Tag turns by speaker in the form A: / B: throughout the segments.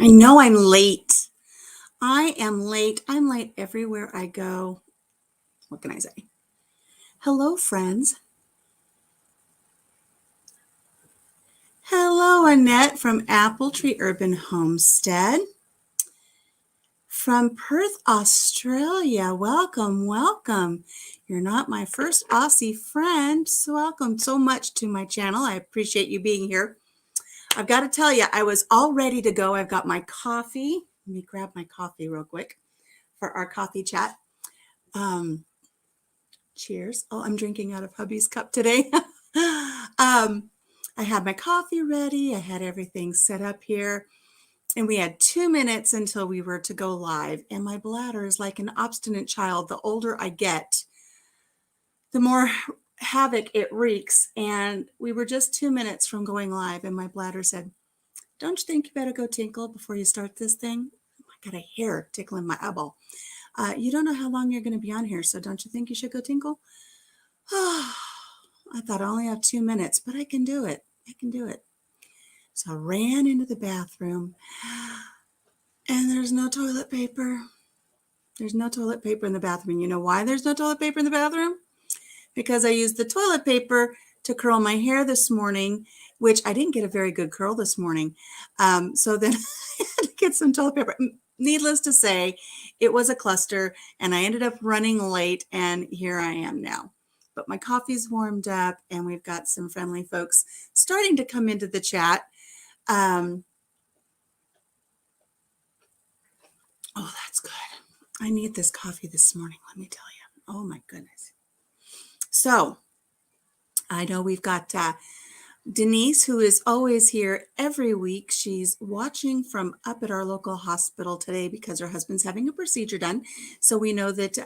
A: I know I'm late. I am late. I'm late everywhere I go. What can I say? Hello, friends. Hello, Annette from Apple Tree Urban Homestead. From Perth, Australia. Welcome, welcome. You're not my first Aussie friend, so welcome so much to my channel. I appreciate you being here. I've got to tell you, I was all ready to go. I've got my coffee. Let me grab my coffee real quick for our coffee chat. Cheers. Oh, I'm drinking out of hubby's cup today. I had my coffee ready. I had everything set up here. And we had 2 minutes until we were to go live. And my bladder is like an obstinate child. The older I get, the more havoc it wreaks. And we were just 2 minutes from going live. And my bladder said, "Don't you think you better go tinkle before you start this thing?" I got a hair tickling my eyeball. You don't know how long you're going to be on here. So don't you think you should go tinkle? Oh, I thought I only have 2 minutes, but I can do it. I can do it. So I ran into the bathroom and there's no toilet paper. There's no toilet paper in the bathroom. You know why there's no toilet paper in the bathroom? Because I used the toilet paper to curl my hair this morning, which I didn't get a very good curl this morning. So then I had to get some toilet paper. Needless to say, it was a cluster and I ended up running late and here I am now. But my coffee's warmed up and we've got some friendly folks starting to come into the chat. Oh, that's good. I need this coffee this morning, let me tell you. Oh my goodness. So I know we've got Denise, who is always here every week. She's watching from up at our local hospital today because her husband's having a procedure done. So we know that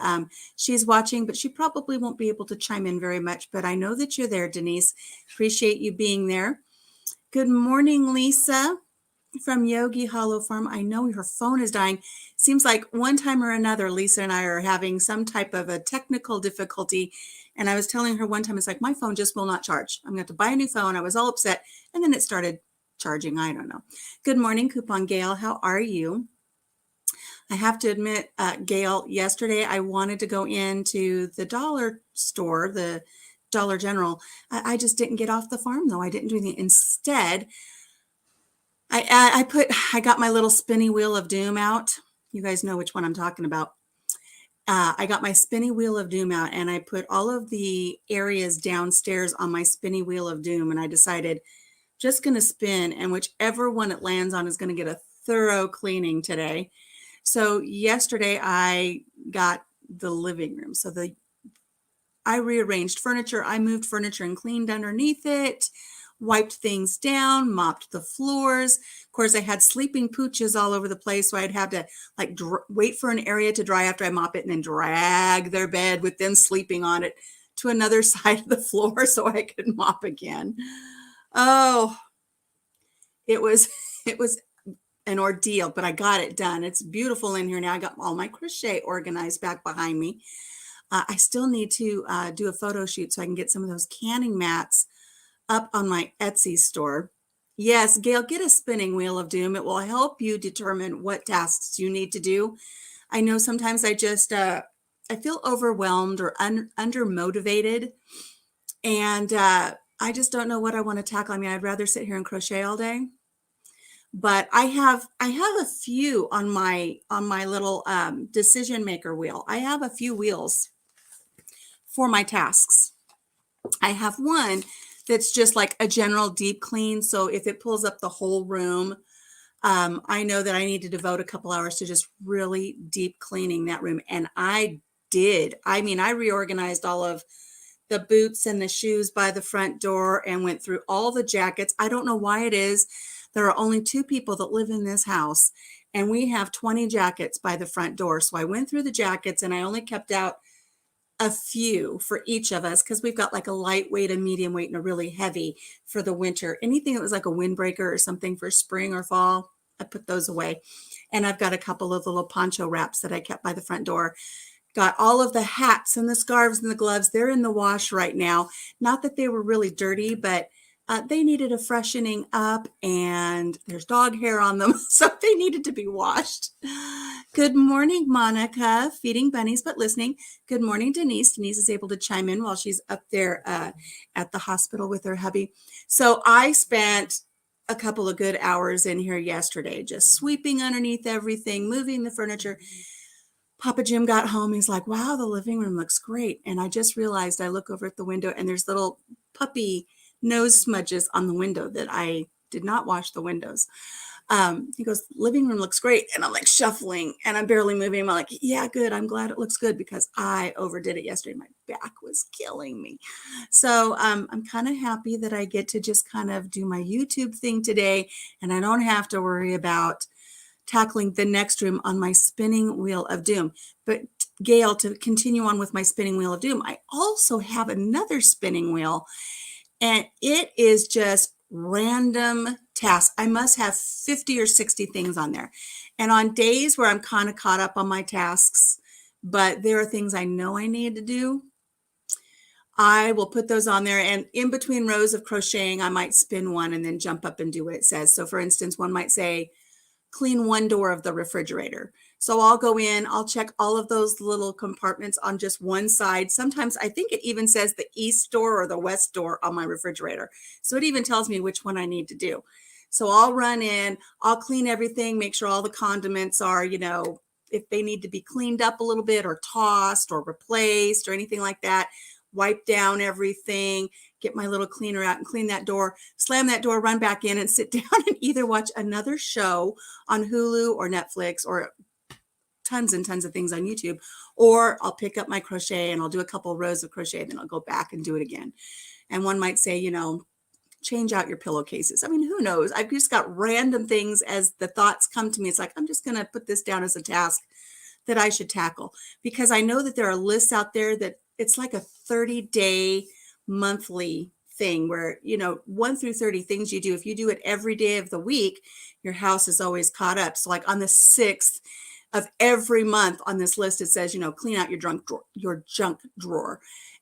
A: she's watching, but she probably won't be able to chime in very much. But I know that you're there, Denise. Appreciate you being there. Good morning, Lisa from Yogi Hollow Farm. I know her phone is dying. Seems like one time or another, Lisa and I are having some type of a technical difficulty. And I was telling her one time, it's like, my phone just will not charge. I'm going to have to buy a new phone. I was all upset. And then it started charging. I don't know. Good morning, Coupon Gail. How are you? I have to admit, Gail, yesterday I wanted to go into the dollar store, the Dollar General. I just didn't get off the farm, though. I didn't do anything. Instead, I got my little spinny wheel of doom out. You guys know which one I'm talking about. I got my spinny wheel of doom out and I put all of the areas downstairs on my spinny wheel of doom. And I decided just going to spin and whichever one it lands on is going to get a thorough cleaning today. So yesterday I got the living room. So I rearranged furniture. I moved furniture and cleaned underneath it, wiped things down, mopped the floors. Of course, I had sleeping pooches all over the place, so I'd have to like wait for an area to dry after I mop it and then drag their bed with them sleeping on it to another side of the floor so I could mop again. Oh, it was an ordeal, but I got it done. It's beautiful in here now. I got all my crochet organized back behind me. I still need to do a photo shoot so I can get some of those canning mats up on my Etsy store. Yes, Gail, get a spinning wheel of doom. It will help you determine what tasks you need to do. I know sometimes I just, I feel overwhelmed or under motivated. And I just don't know what I want to tackle. I mean, I'd rather sit here and crochet all day. But I have a few on my little decision maker wheel. I have a few wheels for my tasks. I have one that's just like a general deep clean. So if it pulls up the whole room, I know that I need to devote a couple hours to just really deep cleaning that room. And I did. I mean, I reorganized all of the boots and the shoes by the front door and went through all the jackets. I don't know why it is. There are only 2 people that live in this house and we have 20 jackets by the front door. So I went through the jackets and I only kept out a few for each of us because we've got like a lightweight, a medium weight, and a really heavy for the winter. Anything that was like a windbreaker or something for spring or fall, I put those away. And I've got a couple of little poncho wraps that I kept by the front door. Got all of the hats and the scarves and the gloves. They're in the wash right now. Not that they were really dirty, but They needed a freshening up, and there's dog hair on them, so they needed to be washed. Good morning, Monica, feeding bunnies but listening. Good morning, Denise. Denise is able to chime in while she's up there at the hospital with her hubby. So I spent a couple of good hours in here yesterday, just sweeping underneath everything, moving the furniture. Papa Jim got home. He's like, wow, the living room looks great. And I just realized I look over at the window and there's little puppy nose smudges on the window that I did not wash the windows. He goes, living room looks great. And I'm like shuffling and I'm barely moving. I'm like, yeah, good. I'm glad it looks good because I overdid it yesterday. My back was killing me. So I'm kind of happy that I get to just kind of do my YouTube thing today. And I don't have to worry about tackling the next room on my spinning wheel of doom. But Gail, to continue on with my spinning wheel of doom, I also have another spinning wheel, and it is just random tasks. I must have 50 or 60 things on there. And on days where I'm kind of caught up on my tasks, but there are things I know I need to do, I will put those on there. And in between rows of crocheting, I might spin one and then jump up and do what it says. So for instance, one might say, clean one door of the refrigerator. So I'll go in, I'll check all of those little compartments on just one side. Sometimes I think it even says the east door or the west door on my refrigerator. So it even tells me which one I need to do. So I'll run in, I'll clean everything, make sure all the condiments are, if they need to be cleaned up a little bit or tossed or replaced or anything like that, wipe down everything, get my little cleaner out and clean that door, slam that door, run back in and sit down and either watch another show on Hulu or Netflix or tons and tons of things on YouTube, or I'll pick up my crochet and I'll do a couple of rows of crochet, and then I'll go back and do it again. And one might say, change out your pillowcases. I mean, who knows? I've just got random things as the thoughts come to me. It's like, I'm just going to put this down as a task that I should tackle, because I know that there are lists out there that it's like a 30-day monthly thing where, 1 through 30 things you do. If you do it every day of the week, your house is always caught up. So like on the 6th of every month on this list, it says, clean out your junk drawer.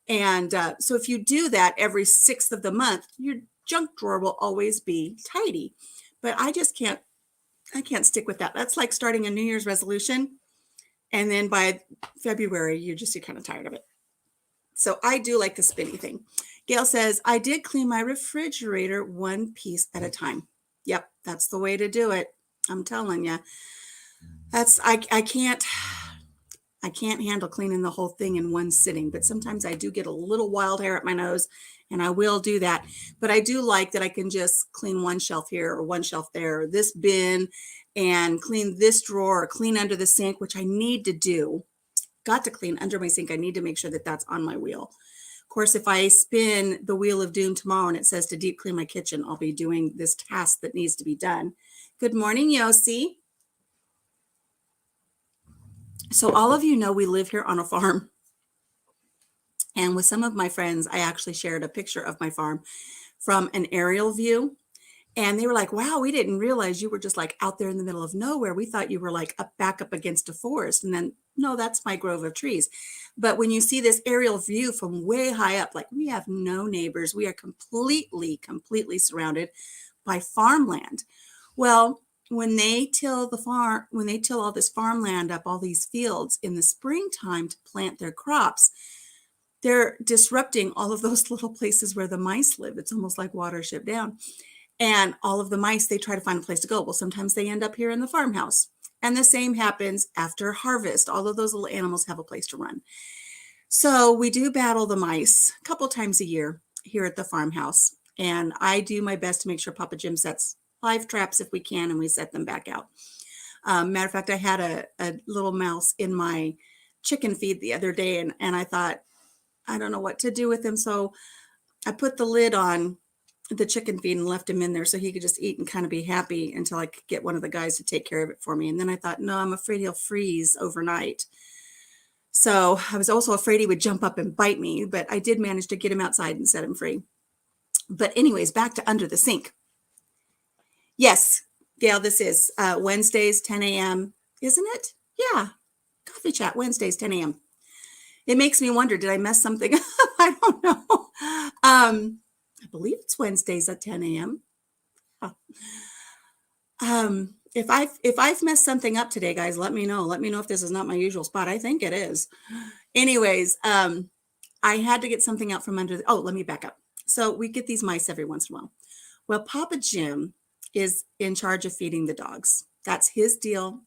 A: And so if you do that every 6th of the month, your junk drawer will always be tidy. But I can't stick with that. That's like starting a New Year's resolution. And then by February, you're kind of tired of it. So I do like the spinny thing. Gail says, I did clean my refrigerator one piece at a time. Yep, that's the way to do it. I'm telling you. I can't handle cleaning the whole thing in one sitting, but sometimes I do get a little wild hair at my nose and I will do that. But I do like that I can just clean one shelf here or one shelf there, or this bin, and clean this drawer or clean under the sink, which I need to do. Got to clean under my sink. I need to make sure that that's on my wheel. Of course, if I spin the wheel of doom tomorrow and it says to deep clean my kitchen, I'll be doing this task that needs to be done. Good morning, Yossi. So all of you know we live here on a farm. And with some of my friends, I actually shared a picture of my farm from an aerial view. And they were like, wow, we didn't realize you were just like out there in the middle of nowhere. We thought you were like back up against a forest. And then, no, that's my grove of trees. But when you see this aerial view from way high up, like we have no neighbors. We are completely surrounded by farmland. Well, when they till all this farmland up, all these fields in the springtime to plant their crops, they're disrupting all of those little places where the mice live. It's almost like Watership Down. And all of the mice, they try to find a place to go. Well, sometimes they end up here in the farmhouse. And the same happens after harvest. All of those little animals have a place to run. So we do battle the mice a couple times a year here at the farmhouse. And I do my best to make sure Papa Jim sets 5 traps if we can, and we set them back out. Matter of fact, I had a little mouse in my chicken feed the other day, and I thought, I don't know what to do with him. So I put the lid on the chicken feed and left him in there so he could just eat and kind of be happy until I could get one of the guys to take care of it for me. And then I thought, no, I'm afraid he'll freeze overnight. So I was also afraid he would jump up and bite me, but I did manage to get him outside and set him free. But anyways, back to under the sink. Yes, Gail, this is Wednesdays, 10 a.m., isn't it? Yeah, Coffee Chat, Wednesdays, 10 a.m. It makes me wonder, did I mess something up? I don't know. believe it's Wednesdays at 10 a.m. If I've messed something up today, guys, let me know. Let me know if this is not my usual spot. I think it is. Anyways, I had to get something out from under the, oh, let me back up. So we get these mice every once in a while. Well, Papa Jim is in charge of feeding the dogs. That's his deal.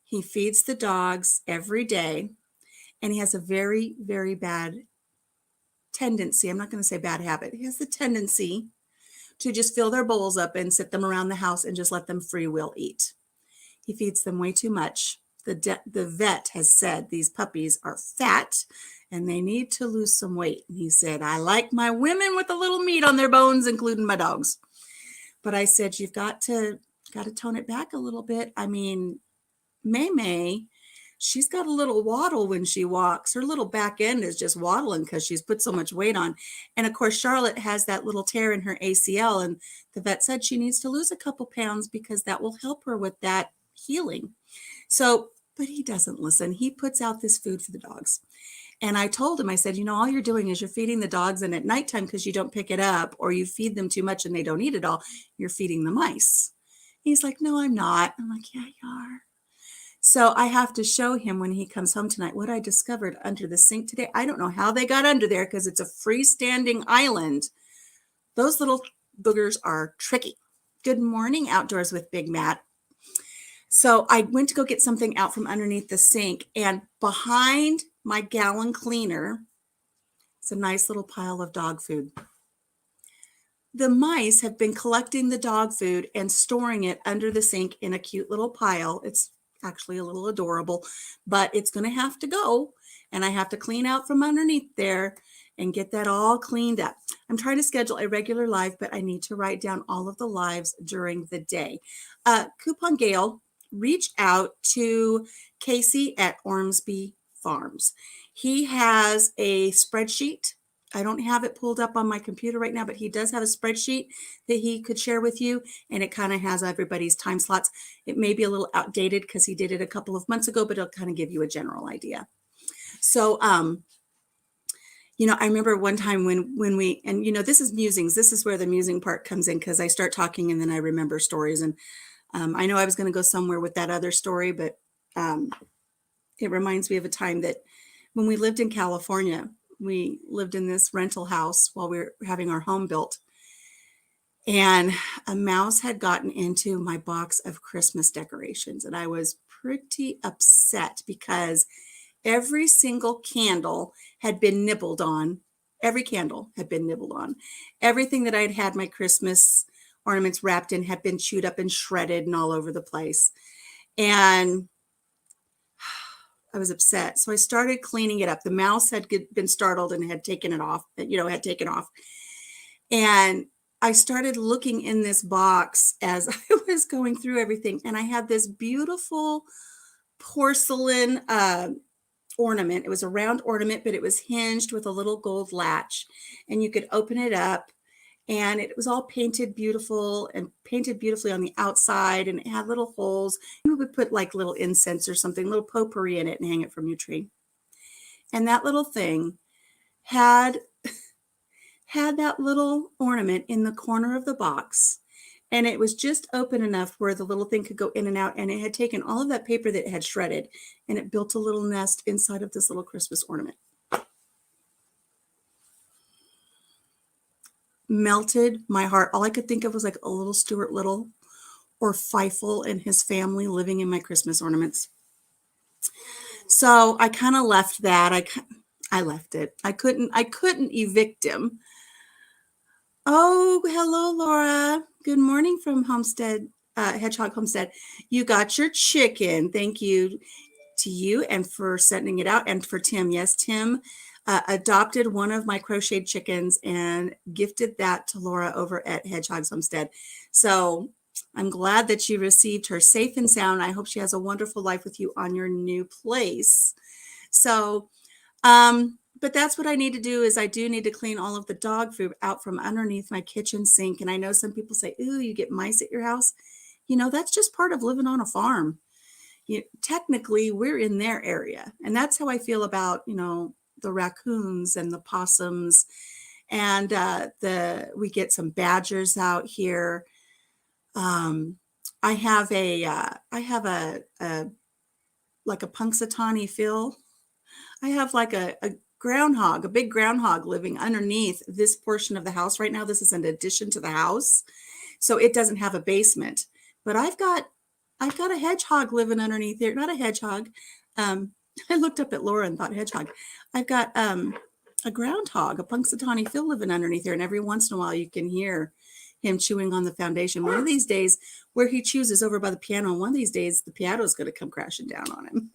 A: He feeds the dogs every day, and he has a very, very bad tendency. I'm not going to say bad habit. He has the tendency to just fill their bowls up and sit them around the house and just let them free will eat. He feeds them way too much. The vet has said these puppies are fat and they need to lose some weight. And he said, I like my women with a little meat on their bones, including my dogs. But I said, you've got to tone it back a little bit. I mean, May, she's got a little waddle when she walks. Her little back end is just waddling because she's put so much weight on. And of course, Charlotte has that little tear in her ACL. And the vet said she needs to lose a couple pounds because that will help her with that healing. So, but he doesn't listen. He puts out this food for the dogs. And I told him, I said, all you're doing is you're feeding the dogs, and at nighttime, because you don't pick it up or you feed them too much and they don't eat it all, you're feeding the mice. He's like, no, I'm not. I'm like, yeah, you are. So I have to show him when he comes home tonight what I discovered under the sink today. I don't know how they got under there because it's a freestanding island. Those little boogers are tricky. Good morning, Outdoors with Big Matt. So I went to go get something out from underneath the sink, and behind my gallon cleaner is a nice little pile of dog food. The mice have been collecting the dog food and storing it under the sink in a cute little pile. It's actually a little adorable, but it's going to have to go, and I have to clean out from underneath there and get that all cleaned up. I'm trying to schedule a regular live, but I need to write down all of the lives during the day. Coupon Gale, reach out to Casey at Ormsby Farms. He has a spreadsheet. I don't have it pulled up on my computer right now, but he does have a spreadsheet that he could share with you, and it kind of has everybody's time slots. It may be a little outdated because he did it a couple of months ago, but it'll kind of give you a general idea. So, I remember one time when we, and this is musings. This is where the musing part comes in, because I start talking and then I remember stories. And I know I was going to go somewhere with that other story, but it reminds me of a time that when we lived in California, we lived in this rental house while we were having our home built. And a mouse had gotten into my box of Christmas decorations. And I was pretty upset because every single candle had been nibbled on. Every candle had been nibbled on. Everything that I'd had my Christmas ornaments wrapped in had been chewed up and shredded and all over the place. And I was upset. So I started cleaning it up. The mouse had been startled and had taken it off, had taken off. And I started looking in this box as I was going through everything. And I had this beautiful porcelain ornament. It was a round ornament, but it was hinged with a little gold latch. And you could open it up. And it was all painted beautiful and painted beautifully on the outside. And it had little holes. You would put like little incense or something, little potpourri in it and hang it from your tree. And that little thing had that little ornament in the corner of the box. And it was just open enough where the little thing could go in and out. And it had taken all of that paper that it had shredded, and it built a little nest inside of this little Christmas ornament. Melted my heart. All I could think of was like a little Stuart Little or Feifel and his family living in my Christmas ornaments. So I kind of left that. I left it. I couldn't evict him. Oh, hello, Laura. Good morning from Homestead, Hedgehog Homestead. You got your chicken. Thank you to you and for sending it out, and for Tim. Yes, Tim adopted one of my crocheted chickens and gifted that to Laura over at Hedgehog's Homestead. So I'm glad that you received her safe and sound. I hope she has a wonderful life with you on your new place. So, but that's what I need to do, is I do need to clean all of the dog food out from underneath my kitchen sink. And I know some people say, ooh, you get mice at your house. That's just part of living on a farm. Technically, we're in their area. And that's how I feel about, the raccoons and the possums And we get some badgers out here. I have a like a Punxsutawney Phil. I have like a groundhog, a big groundhog living underneath this portion of the house right now. This is an addition to the house, so it doesn't have a basement. But I've got a hedgehog living underneath there. Not a hedgehog. I looked up at Laura and thought hedgehog. I've got a groundhog, a Punxsutawney Phil living underneath there, and every once in a while you can hear him chewing on the foundation. One of these days, where he chews is over by the piano, and one of these days the piano is going to come crashing down on him.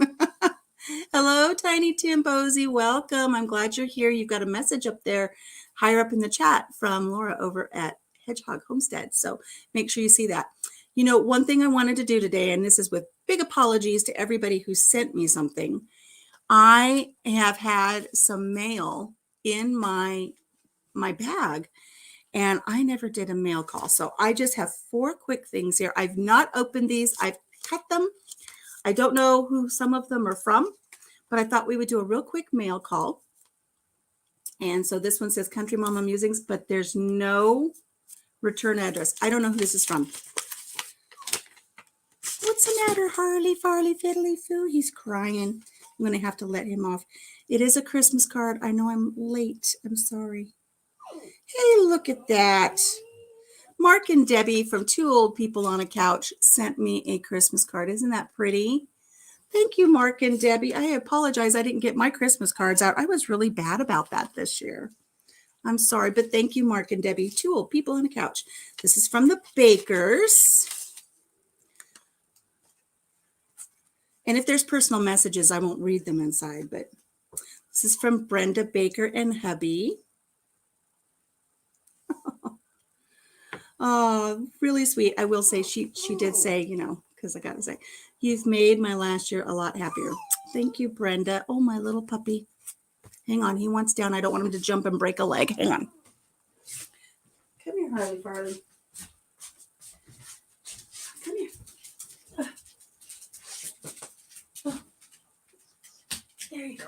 A: Hello, Tiny Tim Posey. Welcome. I'm glad you're here. You've got a message up there, higher up in the chat from Laura over at Hedgehog Homestead. So make sure you see that. You know, one thing I wanted to do today, and this is with big apologies to everybody who sent me something. I have had some mail in my bag, and I never did a mail call. So I just have 4 quick things here. I've not opened these. I've cut them. I don't know who some of them are from, but I thought we would do a real quick mail call. And so this one says Country Mama Musings, but there's no return address. I don't know who this is from. What's the matter, Harley, Farley, Fiddly, Foo? He's crying. I'm going to have to let him off. It is a Christmas card. I know I'm late. I'm sorry. Hey, look at that. Mark and Debbie from Two Old People on a Couch sent me a Christmas card. Isn't that pretty? Thank you, Mark and Debbie. I apologize I didn't get my Christmas cards out. I was really bad about that this year. I'm sorry, but thank you, Mark and Debbie. Two Old People on a Couch. This is from the Bakers. And if there's personal messages, I won't read them inside, but this is from Brenda Baker and hubby. Oh, really sweet. I will say she did say, you know, because I got to say, you've made my last year a lot happier. Thank you, Brenda. Oh, my little puppy. Hang on. He wants down. I don't want him to jump and break a leg. Hang on. Come here, Harley Farley. Come here. Oh. There you go.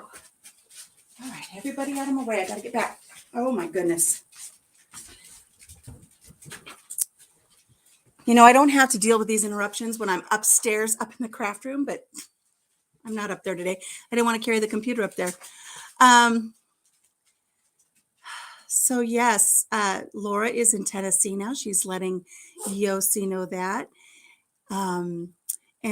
A: All right. Everybody out of my way. I got to get back. Oh, my goodness. You know, I don't have to deal with these interruptions when I'm upstairs up in the craft room, but I'm not up there today. I didn't want to carry the computer up there. So yes, Laura is in Tennessee now. She's letting Yossi know that. And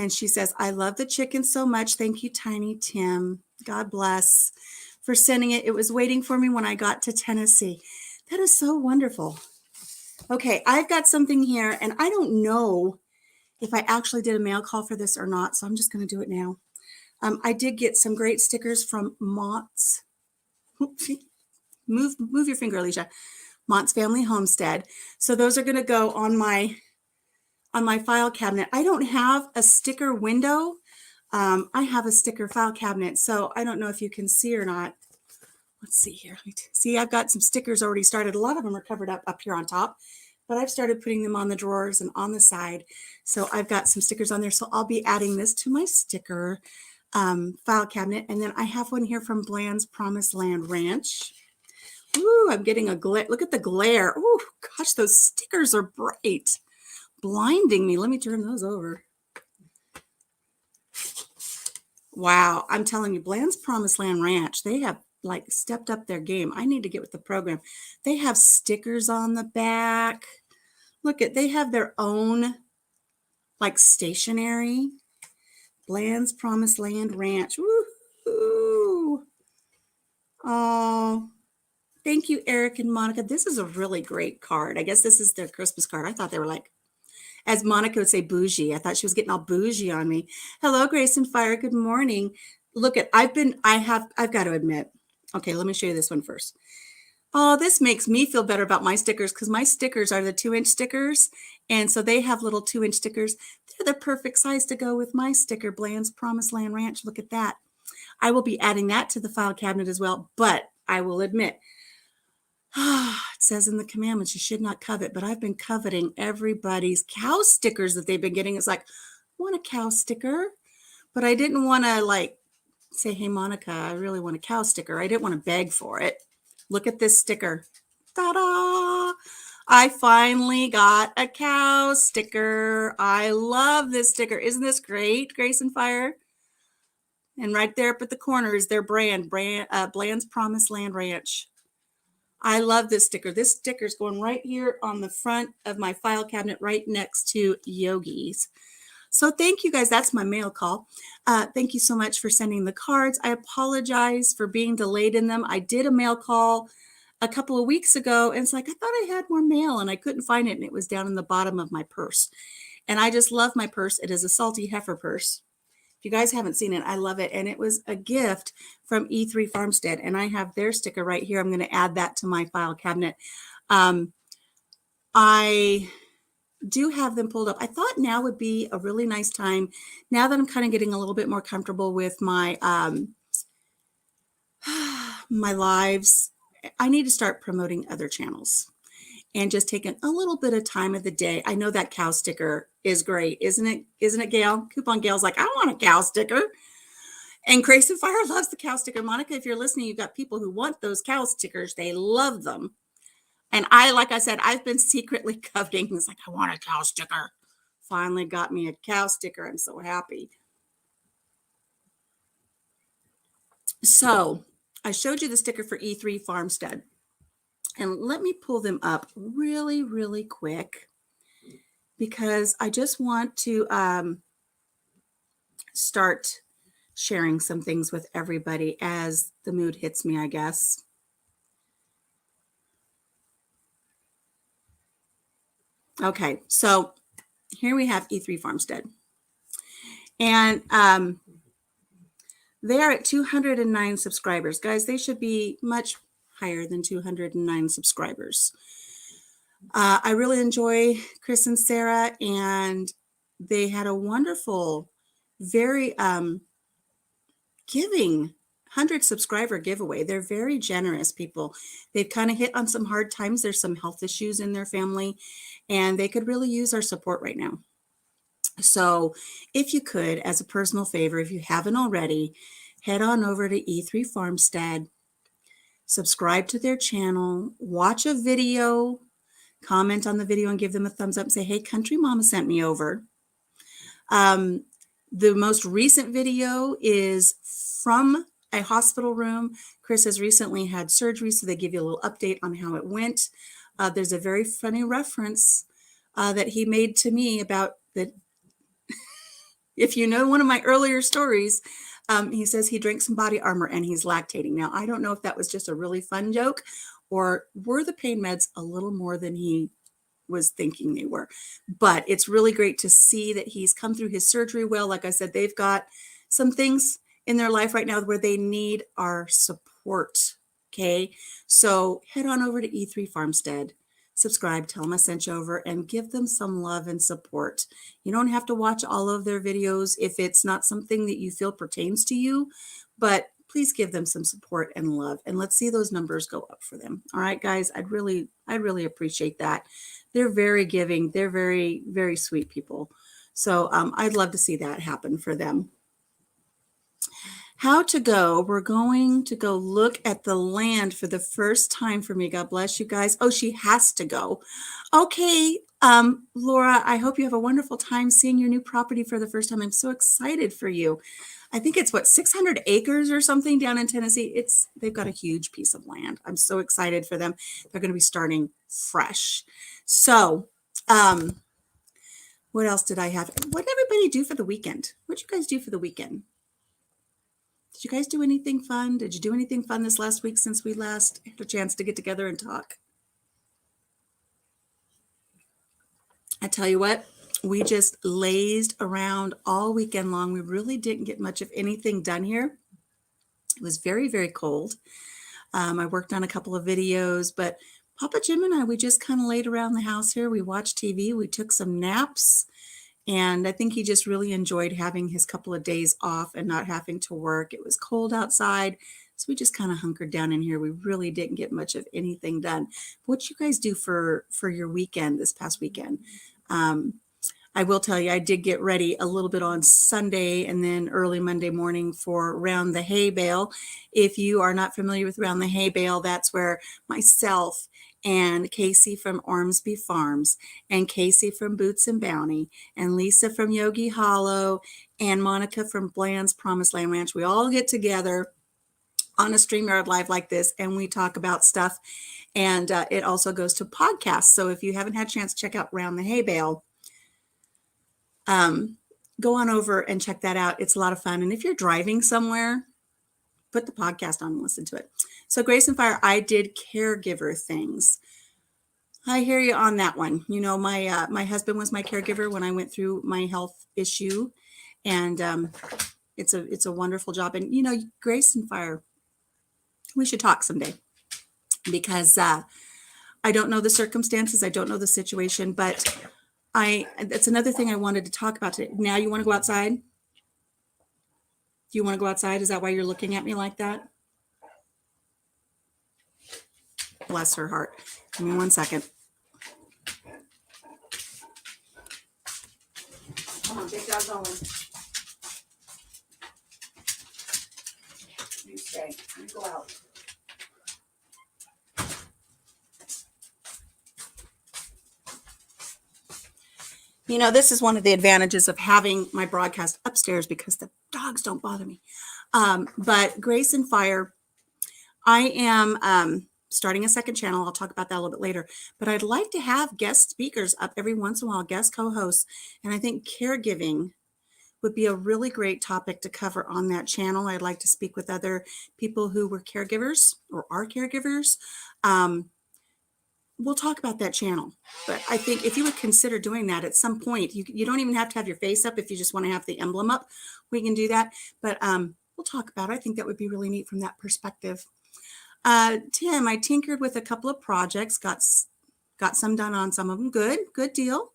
A: she says, I love the chicken so much. Thank you, Tiny Tim. God bless for sending it. It was waiting for me when I got to Tennessee. That is so wonderful. Okay, I've got something here, and I don't know if I actually did a mail call for this or not, so I'm just going to do it now. I did get some great stickers from Mott's. Move your finger, Alicia. Mott's Family Homestead. So those are going to go on my file cabinet. I don't have a sticker window. I have a sticker file cabinet, so I don't know if you can see or not. Let's see here. See, I've got some stickers already started. A lot of them are covered up here on top, but I've started putting them on the drawers and on the side. So I've got some stickers on there. So I'll be adding this to my sticker file cabinet. And then I have one here from Bland's Promised Land Ranch. Ooh, I'm getting a glare. Look at the glare. Oh, gosh, those stickers are bright. Blinding me. Let me turn those over. Wow. I'm telling you, Bland's Promised Land Ranch, they have like stepped up their game. I need to get with the program. They have stickers on the back. Look at, they have their own like stationery. Bland's Promised Land Ranch. Woo-hoo. Oh, thank you, Eric and Monica. This is a really great card. I guess this is their Christmas card. I thought they were like, as Monica would say, bougie. I thought she was getting all bougie on me. Hello, Grace and Fire. Good morning. Look at, I've got to admit, okay, let me show you this one first. Oh, this makes me feel better about my stickers because my stickers are the 2-inch stickers. And so they have little 2-inch stickers. They're the perfect size to go with my sticker, Bland's Promised Land Ranch. Look at that. I will be adding that to the file cabinet as well. But I will admit, it says in the commandments, you should not covet. But I've been coveting everybody's cow stickers that they've been getting. It's like, I want a cow sticker. But I didn't want to like say, hey, Monica, I really want a cow sticker. I didn't want to beg for it. Look at this sticker. Ta-da! I finally got a cow sticker. I love this sticker. Isn't this great, Grace and Fire? And right there up at the corner is their brand, Bland's Promised Land Ranch. I love this sticker. This sticker is going right here on the front of my file cabinet right next to Yogi's. So thank you guys. That's my mail call. Thank you so much for sending the cards. I apologize for being delayed in them. I did a mail call a couple of weeks ago, and it's like I thought I had more mail and I couldn't find it, and it was down in the bottom of my purse. And I just love my purse. It is a Salty Heifer purse. If you guys haven't seen it, I love it. And it was a gift from E3 Farmstead, and I have their sticker right here. I'm going to add that to my file cabinet. I do have them pulled up. I thought now would be a really nice time, now that I'm kind of getting a little bit more comfortable with my my lives. I need to start promoting other channels and just taking a little bit of time of the day. I know that cow sticker is great, isn't it? Isn't it, Gail? Coupon Gail's like, I want a cow sticker. And Grace and Fire loves the cow sticker. Monica, if you're listening, you've got people who want those cow stickers. They love them. And like I said, I've been secretly coveting. It's like, I want a cow sticker. Finally got me a cow sticker. I'm so happy. So I showed you the sticker for E3 Farmstead. And let me pull them up really, really quick, because I just want to start sharing some things with everybody as the mood hits me, I guess. Okay, so here we have E3 Farmstead. And they are at 209 subscribers. Guys, they should be much higher than 209 subscribers. I really enjoy Chris and Sarah, and they had a wonderful, very giving 100 subscriber giveaway. They're very generous people. They've kind of hit on some hard times. There's some health issues in their family, and they could really use our support right now. So if you could, as a personal favor, if you haven't already, head on over to E3 Farmstead, subscribe to their channel, watch a video, comment on the video and give them a thumbs up and say, hey, Country Mama sent me over. The most recent video is from a hospital room. Chris has recently had surgery, so they give you a little update on how it went. There's a very funny reference that he made to me about that. If you know one of my earlier stories, he says he drank some body armor and he's lactating. Now, I don't know if that was just a really fun joke, or were the pain meds a little more than he was thinking they were. But it's really great to see that he's come through his surgery well. Like I said, they've got some things in their life right now where they need our support. Okay, so head on over to E3 Farmstead, subscribe, tell them I sent you over, and give them some love and support. You don't have to watch all of their videos if it's not something that you feel pertains to you, but please give them some support and love, and let's see those numbers go up for them. All right, guys, I'd really appreciate that. They're very giving. They're very, very sweet people. So I'd love to see that happen for them. How to go. We're going to go look at the land for the first time for me. God bless you guys. Oh, she has to go. Okay, Laura, I hope you have a wonderful time seeing your new property for the first time. I'm so excited for you. I think it's 600 acres or something down in Tennessee. They've got a huge piece of land. I'm so excited for them. They're going to be starting fresh. So, what else did I have? What did everybody do for the weekend? What did you guys do for the weekend? Did you guys do anything fun? Did you do anything fun this last week since we last had a chance to get together and talk? I tell you what, we just lazed around all weekend long. We really didn't get much of anything done here. It was very, very cold. I worked on a couple of videos, but Papa Jim and I, we just kind of laid around the house here. We watched TV. We took some naps. And I think he just really enjoyed having his couple of days off and not having to work. It was cold outside, so we just kind of hunkered down in here. We really didn't get much of anything done. What you guys do for your weekend this past weekend? I will tell you, I did get ready a little bit on Sunday and then early Monday morning for Round the Hay Bale. If you are not familiar with Round the Hay Bale, that's where myself and Casey from Ormsby Farms and Casey from Boots and Bounty and Lisa from Yogi Hollow and Monica from Bland's Promised Land Ranch, we all get together on a StreamYard Live like this, and we talk about stuff. And it also goes to podcasts. So if you haven't had a chance to check out Round the Hay Bale, go on over and check that out. It's a lot of fun. And if you're driving somewhere, put the podcast on and listen to it. So Grace and Fire, I did caregiver things. I hear you on that one. You know, my husband was my caregiver when I went through my health issue, and it's a wonderful job. And you know, Grace and Fire, we should talk someday, because I don't know the circumstances, I don't know the situation, but that's another thing I wanted to talk about today. Now, you want to go outside? Do you want to go outside? Is that why you're looking at me like that? Bless her heart. Give me 1 second. Come on, big dog going. You stay. You go out. You know, this is one of the advantages of having my broadcast upstairs, because the dogs don't bother me. But Grace and Fire, I am starting a second channel. I'll talk about that a little bit later. But I'd like to have guest speakers up every once in a while, guest co-hosts. And I think caregiving would be a really great topic to cover on that channel. I'd like to speak with other people who were caregivers or are caregivers. We'll talk about that channel. But I think if you would consider doing that at some point, you don't even have to have your face up. If you just want to have the emblem up, we can do that. But we'll talk about it. I think that would be really neat from that perspective. Tim, I tinkered with a couple of projects, got some done on some of them. Good deal.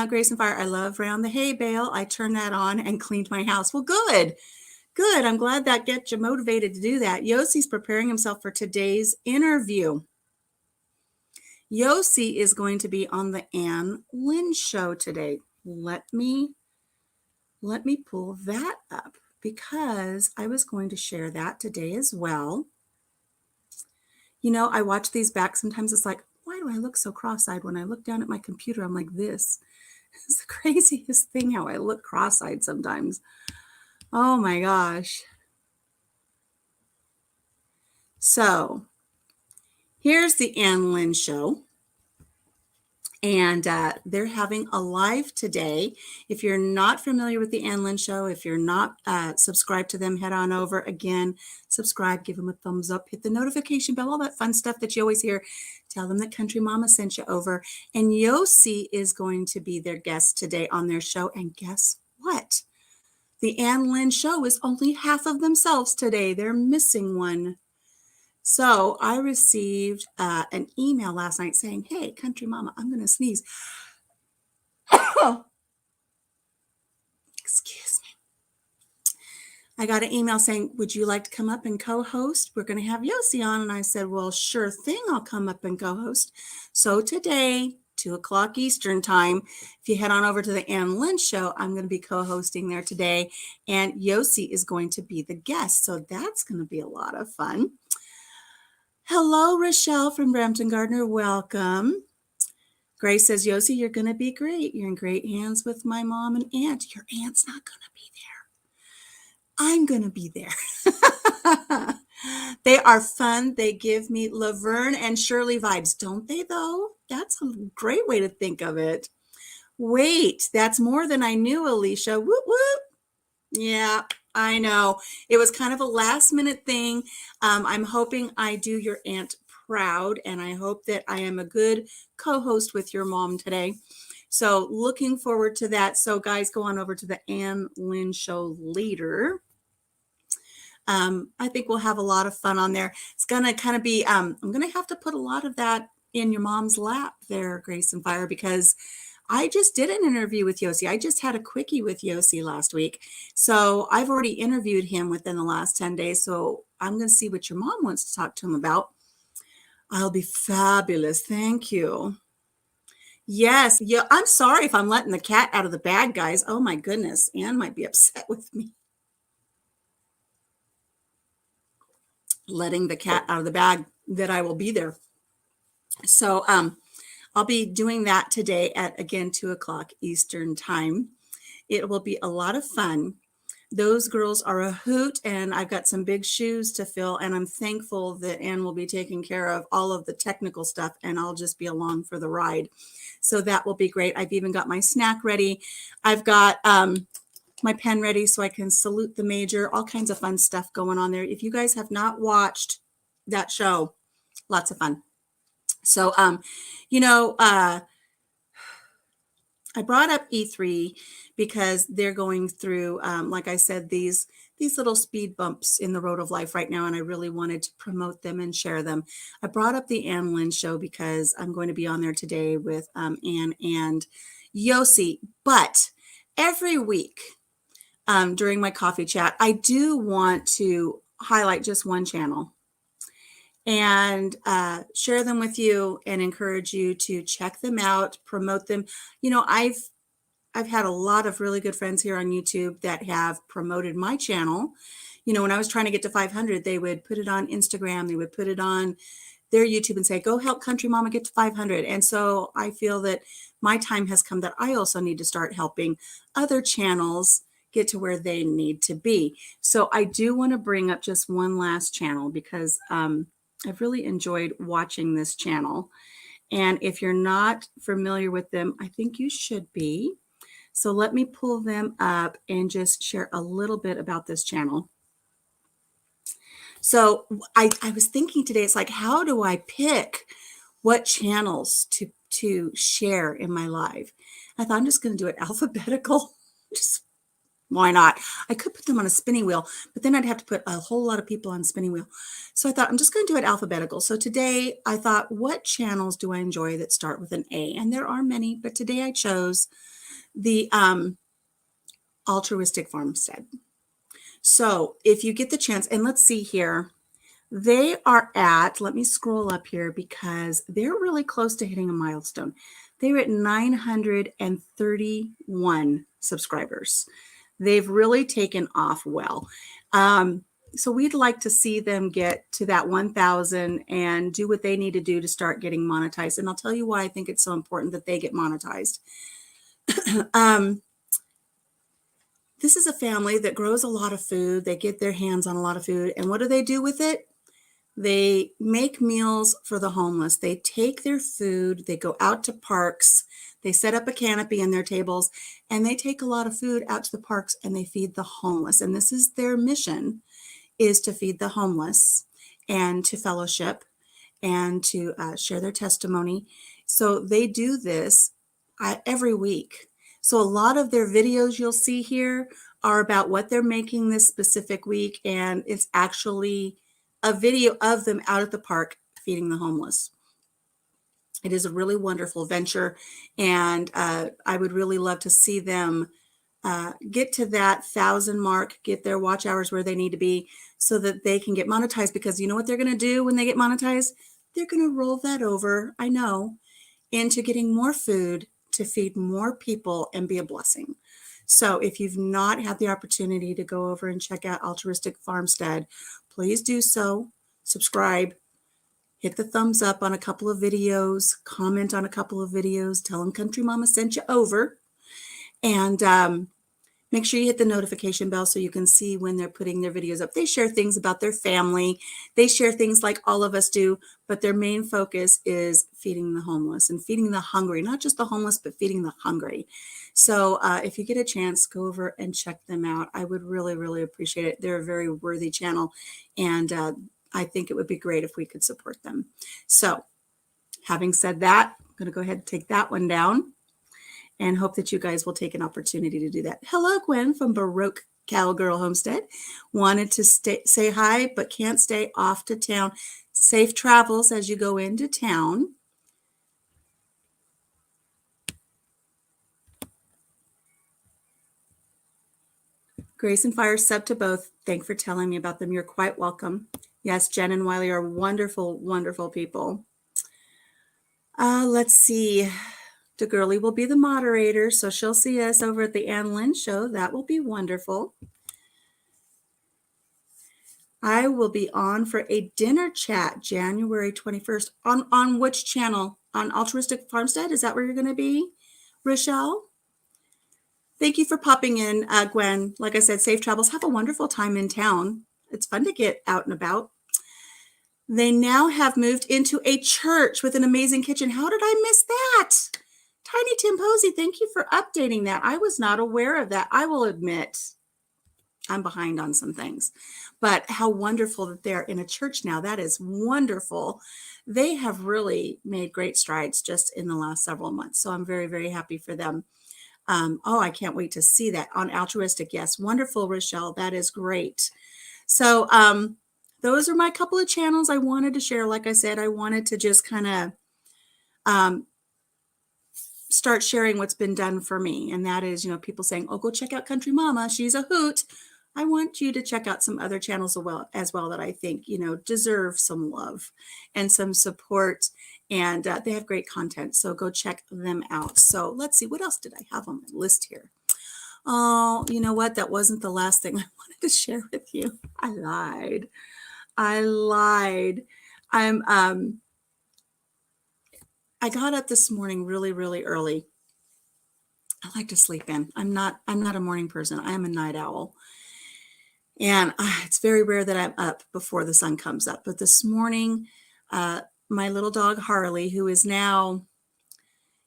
A: Grace and Fire, I love Round the Hay Bale. I turned that on and cleaned my house. Well, good. I'm glad that gets you motivated to do that. Yossi's preparing himself for today's interview. Yossi is going to be on the Ann Lynn show today. Let me pull that up, because I was going to share that today as well. You know, I watch these back. Sometimes it's like, why do I look so cross-eyed? When I look down at my computer, I'm like this. It's the craziest thing how I look cross-eyed sometimes. Oh my gosh. So here's the Ann Lynn show. And they're having a live today. If you're not familiar with the Ann Lynn show, if you're not subscribed to them, head on over. Again, subscribe, give them a thumbs up, hit the notification bell, all that fun stuff that you always hear. Tell them that Country Mama sent you over. And Yossi is going to be their guest today on their show. And guess what? The Ann Lynn show is only half of themselves today. They're missing one. So I received an email last night saying, hey, Country Mama, I'm going to sneeze. Excuse me. I got an email saying, would you like to come up and co-host? We're going to have Yossi on. And I said, well, sure thing. I'll come up and co-host. So today, 2:00 Eastern time, if you head on over to the Ann Lynn show, I'm going to be co-hosting there today. And Yossi is going to be the guest. So that's going to be a lot of fun. Hello, Rochelle from Brampton Gardner. Welcome. Grace says, Yossi, you're going to be great. You're in great hands with my mom and aunt. Your aunt's not going to be there. I'm going to be there. They are fun. They give me Laverne and Shirley vibes, don't they, though? That's a great way to think of it. Wait, that's more than I knew, Alicia. Whoop, whoop. Yeah. I know. It was kind of a last minute thing. I'm hoping I do your aunt proud, and I hope that I am a good co-host with your mom today. So looking forward to that. So guys, go on over to the Ann Lynn show later. I think we'll have a lot of fun on there. It's going to kind of be, I'm going to have to put a lot of that in your mom's lap there, Grace and Fire, because I just did an interview with Yossi. I just had a quickie with Yossi last week. So I've already interviewed him within the last 10 days. So I'm going to see what your mom wants to talk to him about. I'll be fabulous. Thank you. Yes. Yeah. I'm sorry if I'm letting the cat out of the bag, guys. Oh my goodness. Anne might be upset with me letting the cat out of the bag that I will be there. So I'll be doing that today at again 2 o'clock Eastern time. It will be a lot of fun. Those girls are a hoot, and I've got some big shoes to fill, and I'm thankful that Anne will be taking care of all of the technical stuff, and I'll just be along for the ride. So that will be great. I've even got my snack ready. I've got my pen ready so I can salute the major, all kinds of fun stuff going on there. If you guys have not watched that show, lots of fun. So, you know, I brought up E3 because they're going through, like I said, these little speed bumps in the road of life right now, and I really wanted to promote them and share them. I brought up the Ann Lynn show because I'm going to be on there today with Ann and Yossi. But every week during my coffee chat, I do want to highlight just one channel and share them with you and encourage you to check them out, promote them. You know, I've had a lot of really good friends here on YouTube that have promoted my channel. You know, when I was trying to get to 500, they would put it on Instagram, they would put it on their YouTube and say, go help Country Mama get to 500. And so I feel that my time has come that I also need to start helping other channels get to where they need to be. So I do want to bring up just one last channel because I've really enjoyed watching this channel. And if you're not familiar with them, I think you should be. So let me pull them up and just share a little bit about this channel. So I was thinking today, it's like, how do I pick what channels to share in my live? I thought I'm just going to do it alphabetical. Just why not? I could put them on a spinning wheel, but then I'd have to put a whole lot of people on a spinning wheel. So I thought I'm just going to do it alphabetical. So today I thought, what channels do I enjoy that start with an A? And there are many, but today I chose the Altruistic Farmstead. So if you get the chance, and let's see here, they are at, let me scroll up here because they're really close to hitting a milestone. They're at 931 subscribers. They've really taken off well. So we'd like to see them get to that 1,000 and do what they need to do to start getting monetized. And I'll tell you why I think it's so important that they get monetized. This is a family that grows a lot of food. They get their hands on a lot of food. And what do they do with it? They make meals for the homeless. They take their food, they go out to parks, they set up a canopy in their tables, and they take a lot of food out to the parks and they feed the homeless. And this is their mission, is to feed the homeless and to fellowship and to share their testimony. So they do this every week. So a lot of their videos you'll see here are about what they're making this specific week, and it's actually a video of them out at the park feeding the homeless. It is a really wonderful venture, and I would really love to see them get to that 1,000 mark, get their watch hours where they need to be so that they can get monetized. Because you know what they're going to do when they get monetized? They're going to roll that over, I know, into getting more food to feed more people and be a blessing. So if you've not had the opportunity to go over and check out Altruistic Farmstead, please do so. Subscribe, hit the thumbs up on a couple of videos, comment on a couple of videos, tell them Country Mama sent you over, and make sure you hit the notification bell so you can see when they're putting their videos up. They share things about their family. They share things like all of us do, but their main focus is feeding the homeless and feeding the hungry, not just the homeless, but feeding the hungry. So if you get a chance, go over and check them out. I would really, really appreciate it. They're a very worthy channel, and I think it would be great if we could support them. So having said that, I'm going to go ahead and take that one down and hope that you guys will take an opportunity to do that. Hello, Gwen from Baroque Cowgirl Homestead. Wanted to say hi, but can't stay off to town. Safe travels as you go into town. Grace and Fire, sub to both. Thanks for telling me about them. You're quite welcome. Yes, Jen and Wiley are wonderful, wonderful people. Let's see. DeGurley will be the moderator, so she'll see us over at the Ann Lynn show. That will be wonderful. I will be on for a dinner chat January 21st. On which channel? On Altruistic Farmstead? Is that where you're going to be, Rochelle? Thank you for popping in, Gwen. Like I said, safe travels. Have a wonderful time in town. It's fun to get out and about. They now have moved into a church with an amazing kitchen. How did I miss that? Tiny Tim Posey, thank you for updating that. I was not aware of that. I will admit I'm behind on some things, but how wonderful that they're in a church now. That is wonderful. They have really made great strides just in the last several months. So I'm very, very happy for them. Oh, I can't wait to see that on Altruistic. Yes. Wonderful, Rochelle. That is great. So those are my couple of channels I wanted to share. Like I said, I wanted to just kind of start sharing what's been done for me. And that is, people saying, oh, go check out Country Mama. She's a hoot. I want you to check out some other channels as well that I think, deserve some love and some support. And they have great content. So go check them out. So let's see, what else did I have on my list here? Oh, you know what? That wasn't the last thing I wanted to share with you. I lied. I got up this morning really, really early. I like to sleep in. I'm not a morning person. I am a night owl. And it's very rare that I'm up before the sun comes up. But this morning, my little dog, Harley, who is now,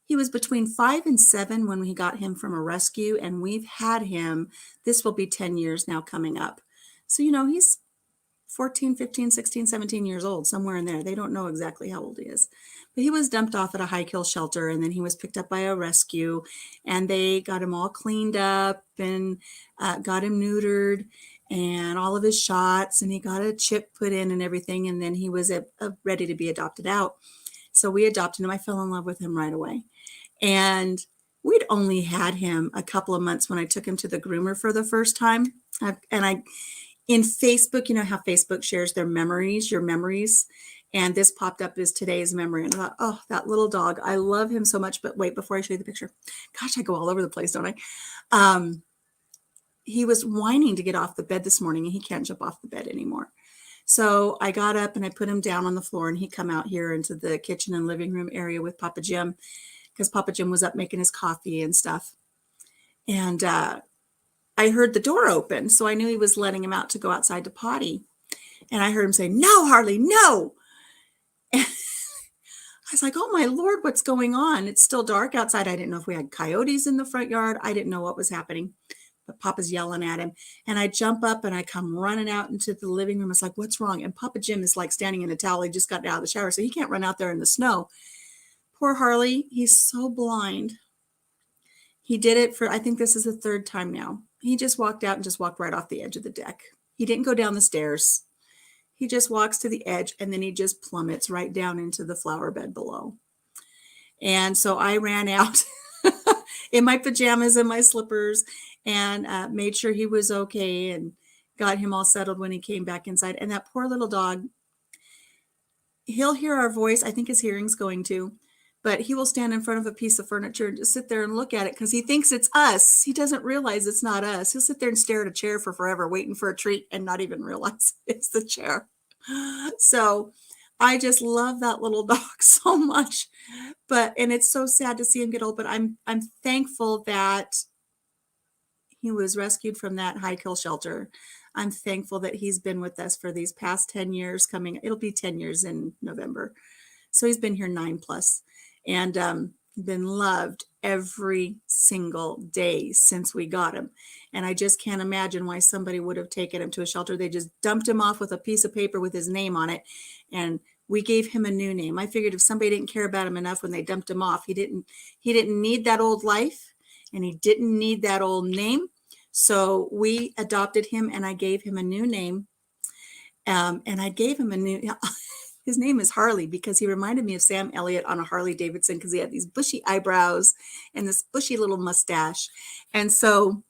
A: he was between 5 and 7 when we got him from a rescue. And we've had him, this will be 10 years now coming up. So, he's 14, 15, 16, 17 years old, somewhere in there. They don't know exactly how old he is. But he was dumped off at a high kill shelter, and then he was picked up by a rescue, and they got him all cleaned up and got him neutered and all of his shots, and he got a chip put in and everything, and then he was ready to be adopted out. So we adopted him. I fell in love with him right away. And we'd only had him a couple of months when I took him to the groomer for the first time. In Facebook, how Facebook shares their memories, your memories. And this popped up as today's memory. And I thought, oh, that little dog. I love him so much. But wait, before I show you the picture, gosh, I go all over the place, don't I? He was whining to get off the bed this morning, and he can't jump off the bed anymore. So I got up and I put him down on the floor, and he come out here into the kitchen and living room area with Papa Jim, because Papa Jim was up making his coffee and stuff. And I heard the door open, so I knew he was letting him out to go outside to potty. And I heard him say, "No, Harley, no." And I was like, oh my Lord, what's going on? It's still dark outside. I didn't know if we had coyotes in the front yard. I didn't know what was happening, but Papa's yelling at him. And I jump up and I come running out into the living room. It's like, what's wrong? And Papa Jim is like standing in a towel. He just got out of the shower, so he can't run out there in the snow. Poor Harley, he's so blind. He did it for, I think this is the third time now. He just walked out and just walked right off the edge of the deck. He didn't go down the stairs. He just walks to the edge, and then he just plummets right down into the flower bed below. And so I ran out in my pajamas and my slippers and made sure he was okay and got him all settled when he came back inside. And that poor little dog, he'll hear our voice. I think his hearing's going to. But he will stand in front of a piece of furniture and just sit there and look at it because he thinks it's us. He doesn't realize it's not us. He'll sit there and stare at a chair for forever, waiting for a treat and not even realize it's the chair. So I just love that little dog so much. And it's so sad to see him get old, but I'm thankful that he was rescued from that high kill shelter. I'm thankful that he's been with us for these past 10 years it'll be 10 years in November. So he's been here 9+ and been loved every single day since we got him. And I just can't imagine why somebody would have taken him to a shelter. They just dumped him off with a piece of paper with his name on it. And we gave him a new name. I figured if somebody didn't care about him enough when they dumped him off, he didn't need that old life, and he didn't need that old name. So we adopted him, and I gave him a new name. And I gave him his name is Harley because he reminded me of Sam Elliott on a Harley Davidson because he had these bushy eyebrows and this bushy little mustache. And so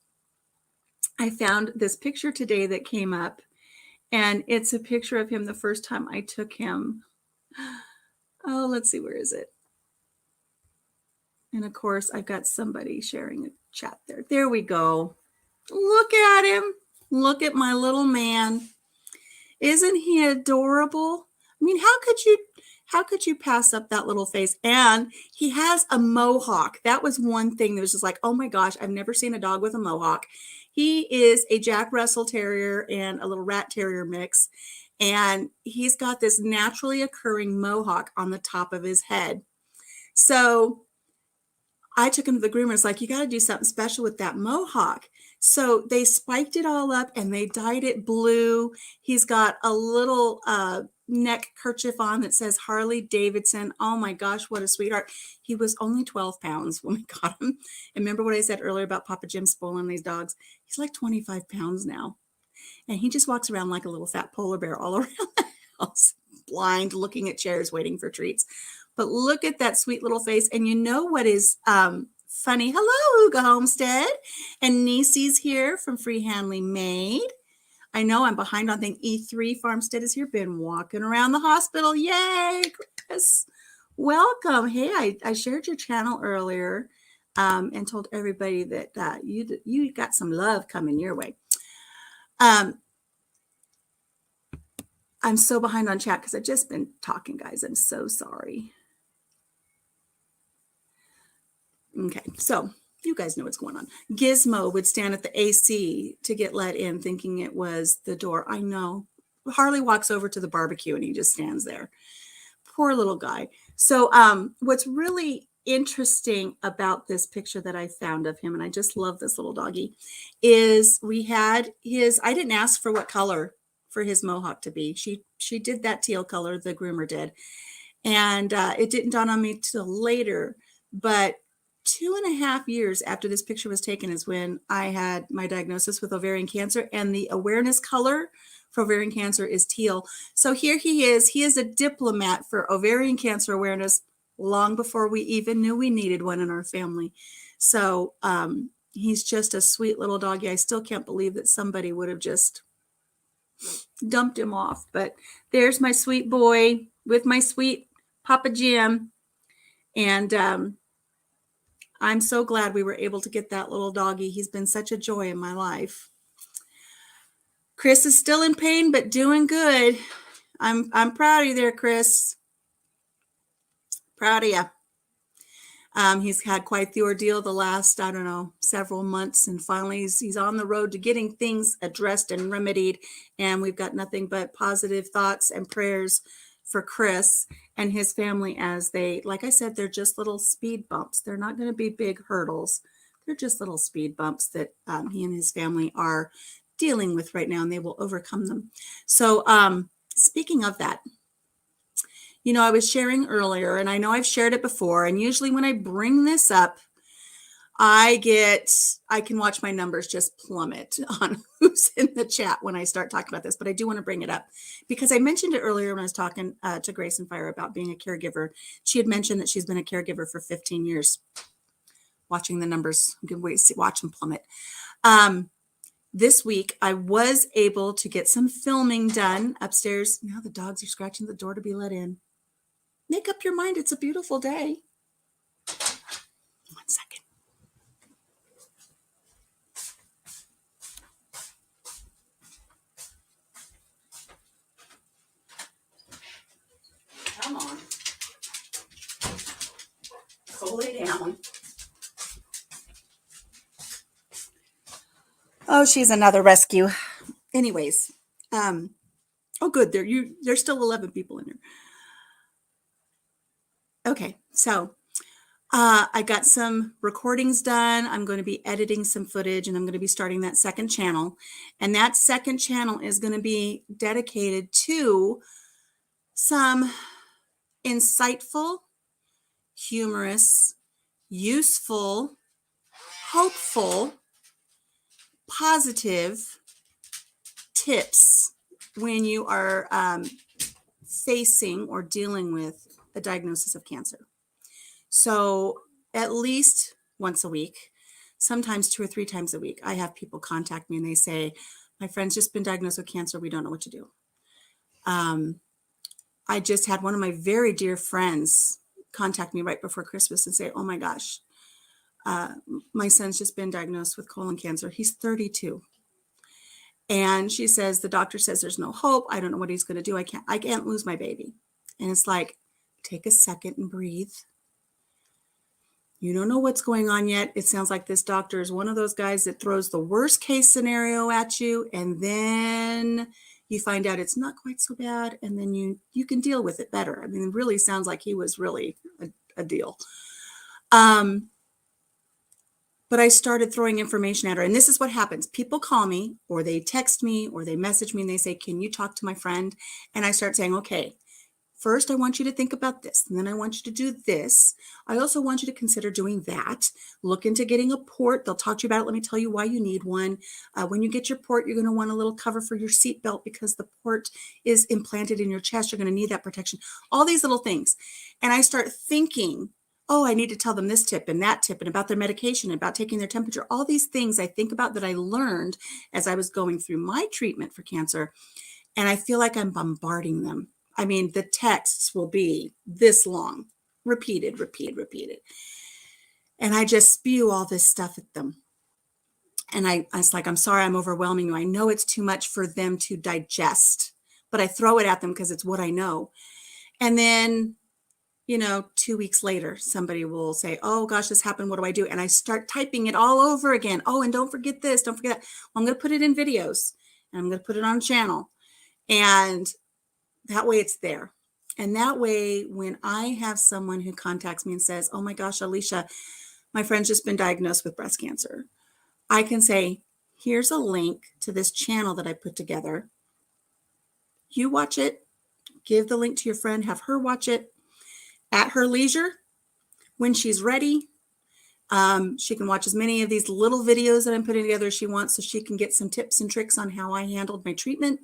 A: I found this picture today that came up, and it's a picture of him the first time I took him. Oh, let's see, where is it? And of course, I've got somebody sharing a chat there. There we go. Look at him. Look at my little man. Isn't he adorable? I mean, how could you pass up that little face? And he has a mohawk. That was one thing that was just like, oh my gosh, I've never seen a dog with a mohawk. He is a Jack Russell Terrier and a little Rat Terrier mix. And he's got this naturally occurring mohawk on the top of his head. So I took him to the groomer. It's like, you got to do something special with that mohawk. So they spiked it all up and they dyed it blue. He's got a little neck kerchief on that says Harley Davidson. Oh my gosh, what a sweetheart. He was only 12 pounds when we got him. And remember what I said earlier about Papa Jim spoiling these dogs? He's like 25 pounds now. And he just walks around like a little fat polar bear all around the house, blind, looking at chairs, waiting for treats. But look at that sweet little face. And you know what is funny? Hello, Uga Homestead. And Nisi's here from Free Handly Made. I know I'm behind on thing. E3 Farmstead is here. Been walking around the hospital. Yay, Chris. Welcome. Hey, I shared your channel earlier and told everybody that you got some love coming your way. I'm so behind on chat because I've just been talking, guys. I'm so sorry. Okay, so you guys know what's going on. Gizmo would stand at the AC to get let in, thinking it was the door. I know. Harley walks over to the barbecue and he just stands there. Poor little guy. So what's really interesting about this picture that I found of him, and I just love this little doggy, is we had his, I didn't ask for what color for his mohawk to be. She did that teal color, the groomer did. And it didn't dawn on me till later, but 2.5 years after this picture was taken is when I had my diagnosis with ovarian cancer, and the awareness color for ovarian cancer is teal. So here he is. He is a diplomat for ovarian cancer awareness long before we even knew we needed one in our family. So he's just a sweet little doggy. I still can't believe that somebody would have just dumped him off. But there's my sweet boy with my sweet Papa Jim. And I'm so glad we were able to get that little doggy. He's been such a joy in my life. Chris is still in pain, but doing good. I'm proud of you there, Chris. Proud of you. He's had quite the ordeal the last, I don't know, several months. And finally, he's on the road to getting things addressed and remedied. And we've got nothing but positive thoughts and prayers for Chris and his family as they, like I said, they're just little speed bumps. They're not going to be big hurdles. They're just little speed bumps that he and his family are dealing with right now, and they will overcome them. So speaking of that, you know, I was sharing earlier, and I know I've shared it before, and usually when I bring this up, I can watch my numbers just plummet on who's in the chat when I start talking about this, but I do want to bring it up because I mentioned it earlier when I was talking to Grace and Fire about being a caregiver. She had mentioned that she's been a caregiver for 15 years. Watching the numbers, you can wait, watch them plummet. This week, I was able to get some filming done upstairs. Now the dogs are scratching the door to be let in. Make up your mind. It's a beautiful day. 1 second. Come on. Cool it down. Oh, she's another rescue. Anyways, oh, good. There's still 11 people in here. Okay, so I got some recordings done. I'm going to be editing some footage, and I'm going to be starting that second channel. And that second channel is going to be dedicated to some insightful, humorous, useful, hopeful, positive tips when you are facing or dealing with a diagnosis of cancer. So at least once a week, sometimes 2 or 3 times a week, I have people contact me and they say, my friend's just been diagnosed with cancer. We don't know what to do. I just had one of my very dear friends contact me right before Christmas and say, oh my gosh, my son's just been diagnosed with colon cancer. He's 32. And she says, the doctor says there's no hope. I don't know what he's going to do. I can't lose my baby. And it's like, take a second and breathe. You don't know what's going on yet. It sounds like this doctor is one of those guys that throws the worst case scenario at you, and then you find out it's not quite so bad, and then you can deal with it better. I mean, it really sounds like he was really a deal. But I started throwing information at her. And this is what happens. People call me, or they text me, or they message me, and they say, can you talk to my friend? And I start saying, okay, first I want you to think about this. And then I want you to do this. I also want you to consider doing that. Look into getting a port. They'll talk to you about it. Let me tell you why you need one. When you get your port, you're going to want a little cover for your seatbelt because the port is implanted in your chest. You're going to need that protection. All these little things. And I start thinking, oh, I need to tell them this tip and that tip and about their medication and about taking their temperature. All these things I think about that I learned as I was going through my treatment for cancer. And I feel like I'm bombarding them. I mean, the texts will be this long, repeated. And I just spew all this stuff at them. And I was like, I'm sorry, I'm overwhelming you. I know it's too much for them to digest, but I throw it at them because it's what I know. And then 2 weeks later, somebody will say, oh gosh, this happened. What do I do? And I start typing it all over again. Oh, and don't forget this, don't forget that. Well, I'm going to put it in videos and I'm going to put it on a channel. And that way it's there. And that way, when I have someone who contacts me and says, oh my gosh, Alicia, my friend's just been diagnosed with breast cancer, I can say, here's a link to this channel that I put together. You watch it, give the link to your friend, have her watch it. At her leisure, when she's ready, she can watch as many of these little videos that I'm putting together as she wants, so she can get some tips and tricks on how I handled my treatment.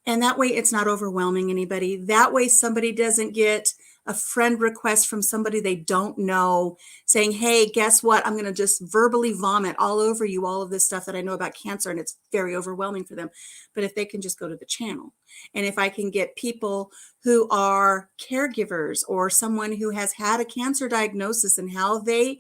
A: And that way it's not overwhelming anybody. That way somebody doesn't get a friend request from somebody they don't know saying, hey, guess what? I'm going to just verbally vomit all over you all of this stuff that I know about cancer, and it's very overwhelming for them. But if they can just go to the channel, and if I can get people who are caregivers or someone who has had a cancer diagnosis and how they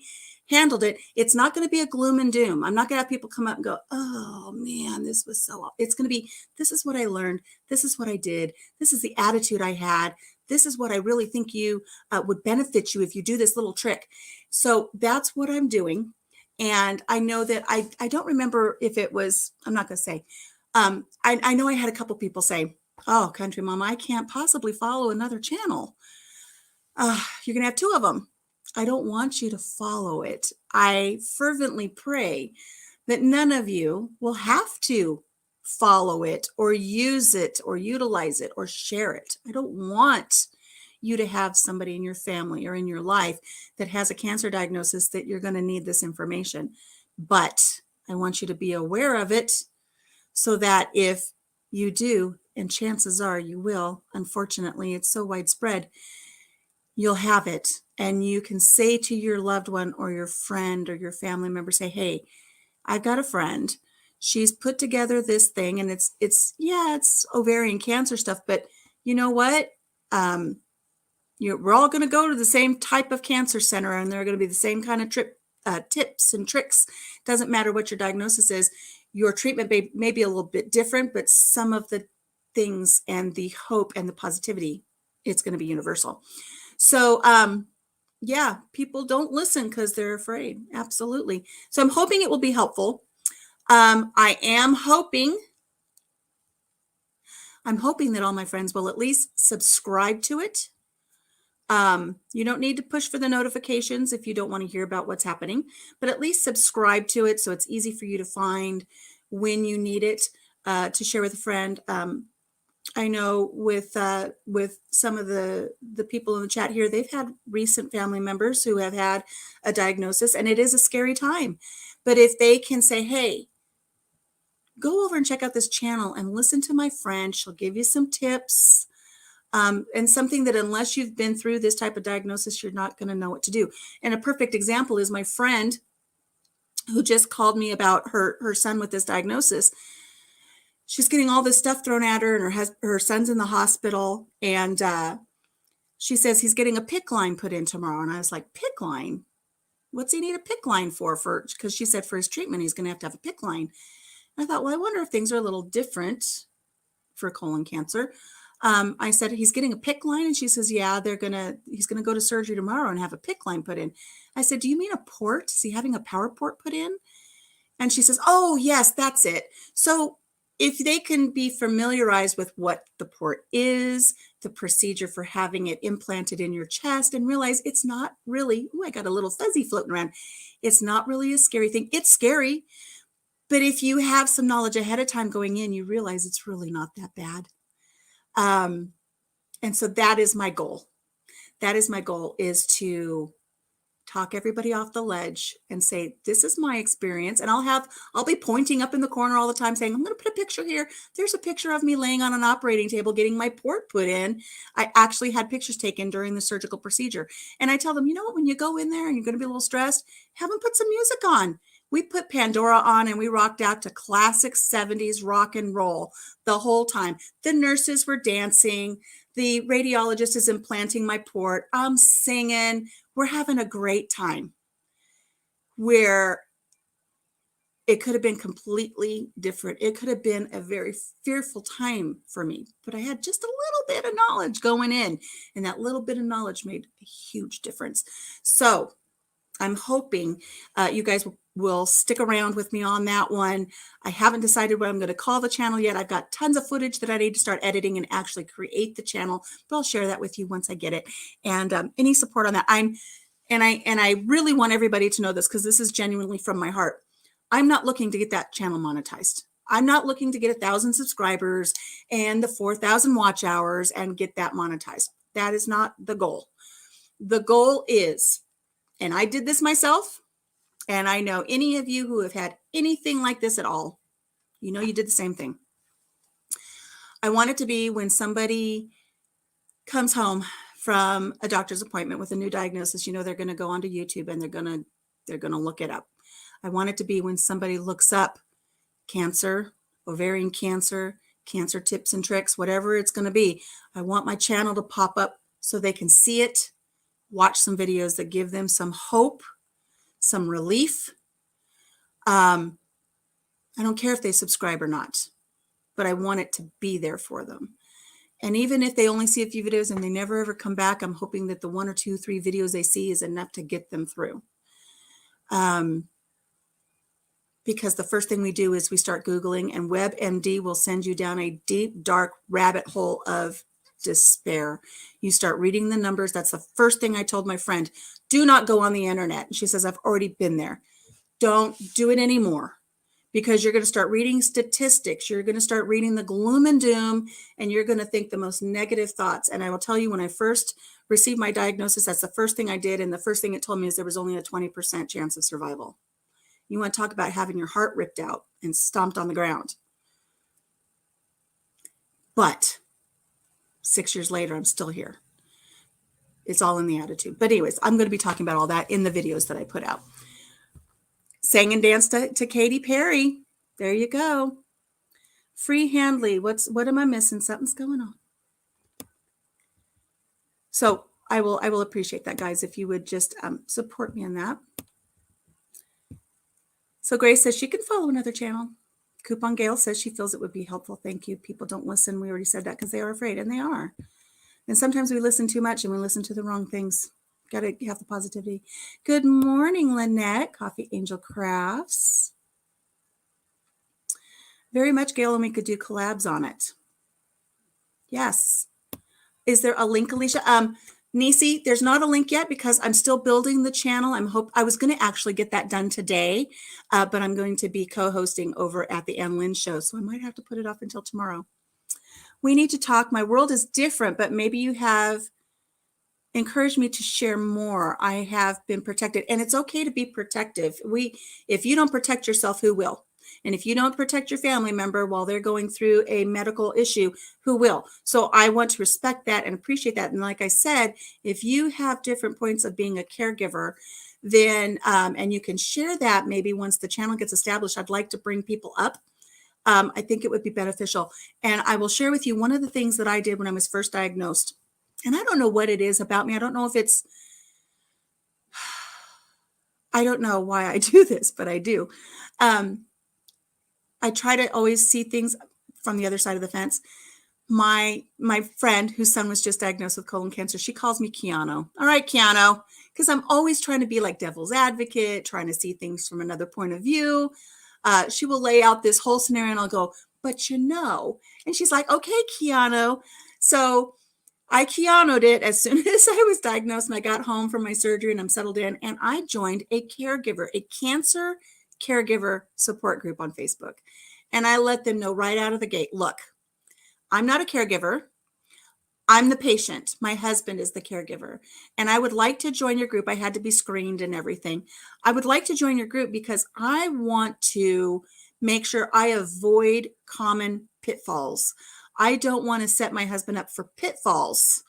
A: handled it, it's not going to be a gloom and doom. I'm not going to have people come up and go, oh man, this was so, it's going to be, this is what I learned. This is what I did. This is the attitude I had. This is what I really think you would benefit you if you do this little trick. So that's what I'm doing. And I know that I don't remember if it was, I'm not going to say, I know I had a couple people say, oh, Country Mama, I can't possibly follow another channel. You're going to have two of them. I don't want you to follow it. I fervently pray that none of you will have to follow it or use it or utilize it or share it. I don't want you to have somebody in your family or in your life that has a cancer diagnosis that you're going to need this information. But I want you to be aware of it so that if you do, and chances are you will, unfortunately, it's so widespread, you'll have it. And you can say to your loved one or your friend or your family member, say, hey, I've got a friend. She's put together this thing, and it's ovarian cancer stuff, but you know what? We're all going to go to the same type of cancer center, and they're going to be the same kind of tips and tricks. Doesn't matter what your diagnosis is. Your treatment may be a little bit different, but some of the things and the hope and the positivity, it's going to be universal. So, people don't listen because they're afraid. Absolutely. So I'm hoping it will be helpful. I'm hoping that all my friends will at least subscribe to it. You don't need to push for the notifications if you don't want to hear about what's happening, but at least subscribe to it so it's easy for you to find when you need it to share with a friend. I know with some of the people in the chat here, they've had recent family members who have had a diagnosis, and it is a scary time. But if they can say, hey, go over and check out this channel and listen to my friend, she'll give you some tips. And something that unless you've been through this type of diagnosis, you're not going to know what to do. And a perfect example is my friend who just called me about her son with this diagnosis. She's getting all this stuff thrown at her, and her son's in the hospital. And she says he's getting a PICC line put in tomorrow. And I was like, PICC line? What's he need a PICC line for? Because she said for his treatment, he's going to have a PICC line. And I thought, well, I wonder if things are a little different for colon cancer. I said, he's getting a PICC line. And she says, yeah, he's going to go to surgery tomorrow and have a PICC line put in. I said, do you mean a port? Is he having a power port put in? And she says, oh, yes, that's it. So if they can be familiarized with what the port is, the procedure for having it implanted in your chest, and realize it's not really, I got a little fuzzy floating around. It's not really a scary thing. It's scary. But if you have some knowledge ahead of time going in, you realize it's really not that bad. And so that is my goal. That is my goal, is to talk everybody off the ledge and say, this is my experience. And I'll be pointing up in the corner all the time saying, I'm going to put a picture here. There's a picture of me laying on an operating table, getting my port put in. I actually had pictures taken during the surgical procedure. And I tell them, you know what, when you go in there and you're going to be a little stressed, have them put some music on. We put Pandora on and we rocked out to classic 70s rock and roll the whole time. The nurses were dancing. The radiologist is implanting my port. I'm singing. We're having a great time, where it could have been completely different. It could have been a very fearful time for me, but I had just a little bit of knowledge going in, and that little bit of knowledge made a huge difference. So I'm hoping you guys will stick around with me on that one. I haven't decided what I'm going to call the channel yet. I've got tons of footage that I need to start editing and actually create the channel, but I'll share that with you once I get it. And any support on that. I really want everybody to know this, because this is genuinely from my heart. I'm not looking to get that channel monetized. I'm not looking to get 1,000 subscribers and the 4,000 watch hours and get that monetized. That is not the goal. The goal is, and I did this myself, and I know any of you who have had anything like this at all, you know, you did the same thing. I want it to be when somebody comes home from a doctor's appointment with a new diagnosis, you know, they're going to go onto YouTube and they're going to look it up. I want it to be when somebody looks up cancer, ovarian cancer, cancer tips and tricks, whatever it's going to be. I want my channel to pop up so they can see it, watch some videos that give them some hope, some relief. I don't care if they subscribe or not, but I want it to be there for them. And even if they only see a few videos and they never ever come back, I'm hoping that the 1 or 2, 3 videos they see is enough to get them through. Because the first thing we do is we start Googling, and WebMD will send you down a deep, dark rabbit hole of despair. You start reading the numbers. That's the first thing I told my friend. Do not go on the internet. And she says, I've already been there. Don't do it anymore, because you're going to start reading statistics. You're going to start reading the gloom and doom, and you're going to think the most negative thoughts. And I will tell you, when I first received my diagnosis, that's the first thing I did. And the first thing it told me is there was only a 20% chance of survival. You want to talk about having your heart ripped out and stomped on the ground. But 6 years later, I'm still here. It's all in the attitude. But anyways, I'm going to be talking about all that in the videos that I put out. Sang and danced to Katy Perry. There you go. Free Handley. What am I missing? Something's going on. So I will appreciate that, guys, if you would just support me in that. So Grace says she can follow another channel. Coupon Gail says she feels it would be helpful. Thank you. People don't listen. We already said that because they are afraid, and they are. And sometimes we listen too much and we listen to the wrong things. Got to have the positivity. Good morning, Lynette. Coffee Angel Crafts. Very much, Gail, and we could do collabs on it. Yes. Is there a link, Alicia? Nisi, there's not a link yet because I'm still building the channel. I was going to actually get that done today, but I'm going to be co-hosting over at the Ann Lynn show, so I might have to put it off until tomorrow. We need to talk. My world is different, but maybe you have encouraged me to share more. I have been protected, and it's okay to be protective. If you don't protect yourself, who will? And if you don't protect your family member while they're going through a medical issue, who will? So I want to respect that and appreciate that. And like I said, if you have different points of being a caregiver, then, and you can share that maybe once the channel gets established, I'd like to bring people up. I think it would be beneficial. And I will share with you one of the things that I did when I was first diagnosed. And I don't know what it is about me. I don't know if it's I don't know why I do this, but I do. Um, I try to always see things from the other side of the fence. My friend whose son was just diagnosed with colon cancer, she calls me Keanu. All right, Keanu, because I'm always trying to be like devil's advocate, trying to see things from another point of view. She will lay out this whole scenario and I'll go, but you know, and she's like, okay, Keanu. So I Keanu'd it as soon as I was diagnosed and I got home from my surgery and I'm settled in, and I joined a caregiver, a cancer caregiver support group on Facebook. And I let them know right out of the gate, look, I'm not a caregiver. I'm the patient. My husband is the caregiver. And I would like to join your group. I had to be screened and everything. I would like to join your group because I want to make sure I avoid common pitfalls. I don't want to set my husband up for pitfalls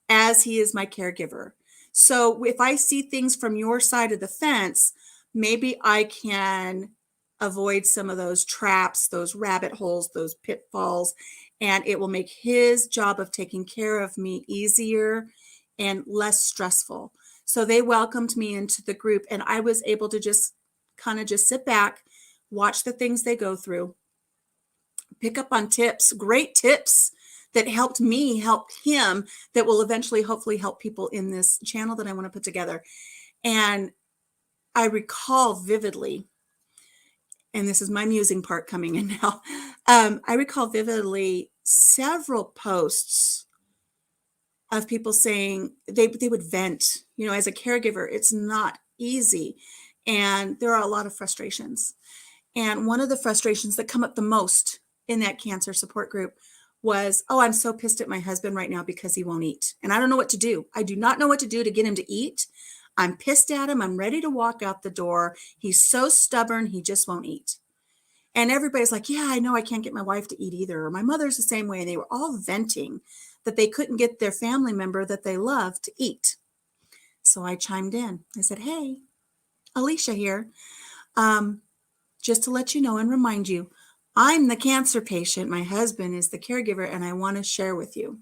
A: as he is my caregiver. So if I see things from your side of the fence, maybe I can avoid some of those traps, those rabbit holes, those pitfalls, and it will make his job of taking care of me easier and less stressful. So they welcomed me into the group, and I was able to just kind of just sit back, watch the things they go through, pick up on tips, great tips that helped me help him, that will eventually hopefully help people in this channel that I want to put together. And I recall vividly, and this is my musing part coming in now. I recall vividly several posts of people saying they would vent. You know, as a caregiver, it's not easy. And there are a lot of frustrations. And one of the frustrations that come up the most in that cancer support group was, oh, I'm so pissed at my husband right now because he won't eat. And I don't know what to do. I do not know what to do to get him to eat. I'm pissed at him. I'm ready to walk out the door. He's so stubborn. He just won't eat. And everybody's like, yeah, I know I can't get my wife to eat either. Or my mother's the same way. And they were all venting that they couldn't get their family member that they love to eat. So I chimed in. I said, hey, Alicia here. Just to let you know and remind you, I'm the cancer patient. My husband is the caregiver, and I want to share with you.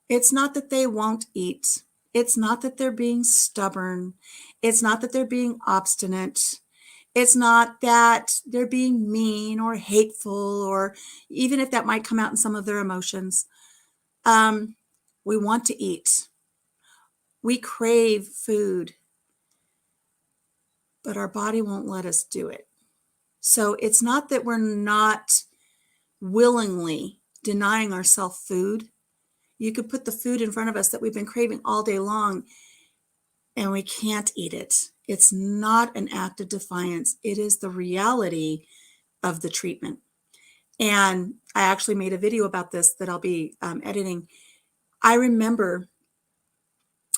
A: It's not that they won't eat. It's not that they're being stubborn. It's not that they're being obstinate. It's not that they're being mean or hateful, or even if that might come out in some of their emotions. We want to eat. We crave food, but our body won't let us do it. So it's not that we're not willingly denying ourselves food. You could put the food in front of us that we've been craving all day long, and we can't eat it. It's not an act of defiance. It is the reality of the treatment. And I actually made a video about this that I'll be editing. I remember,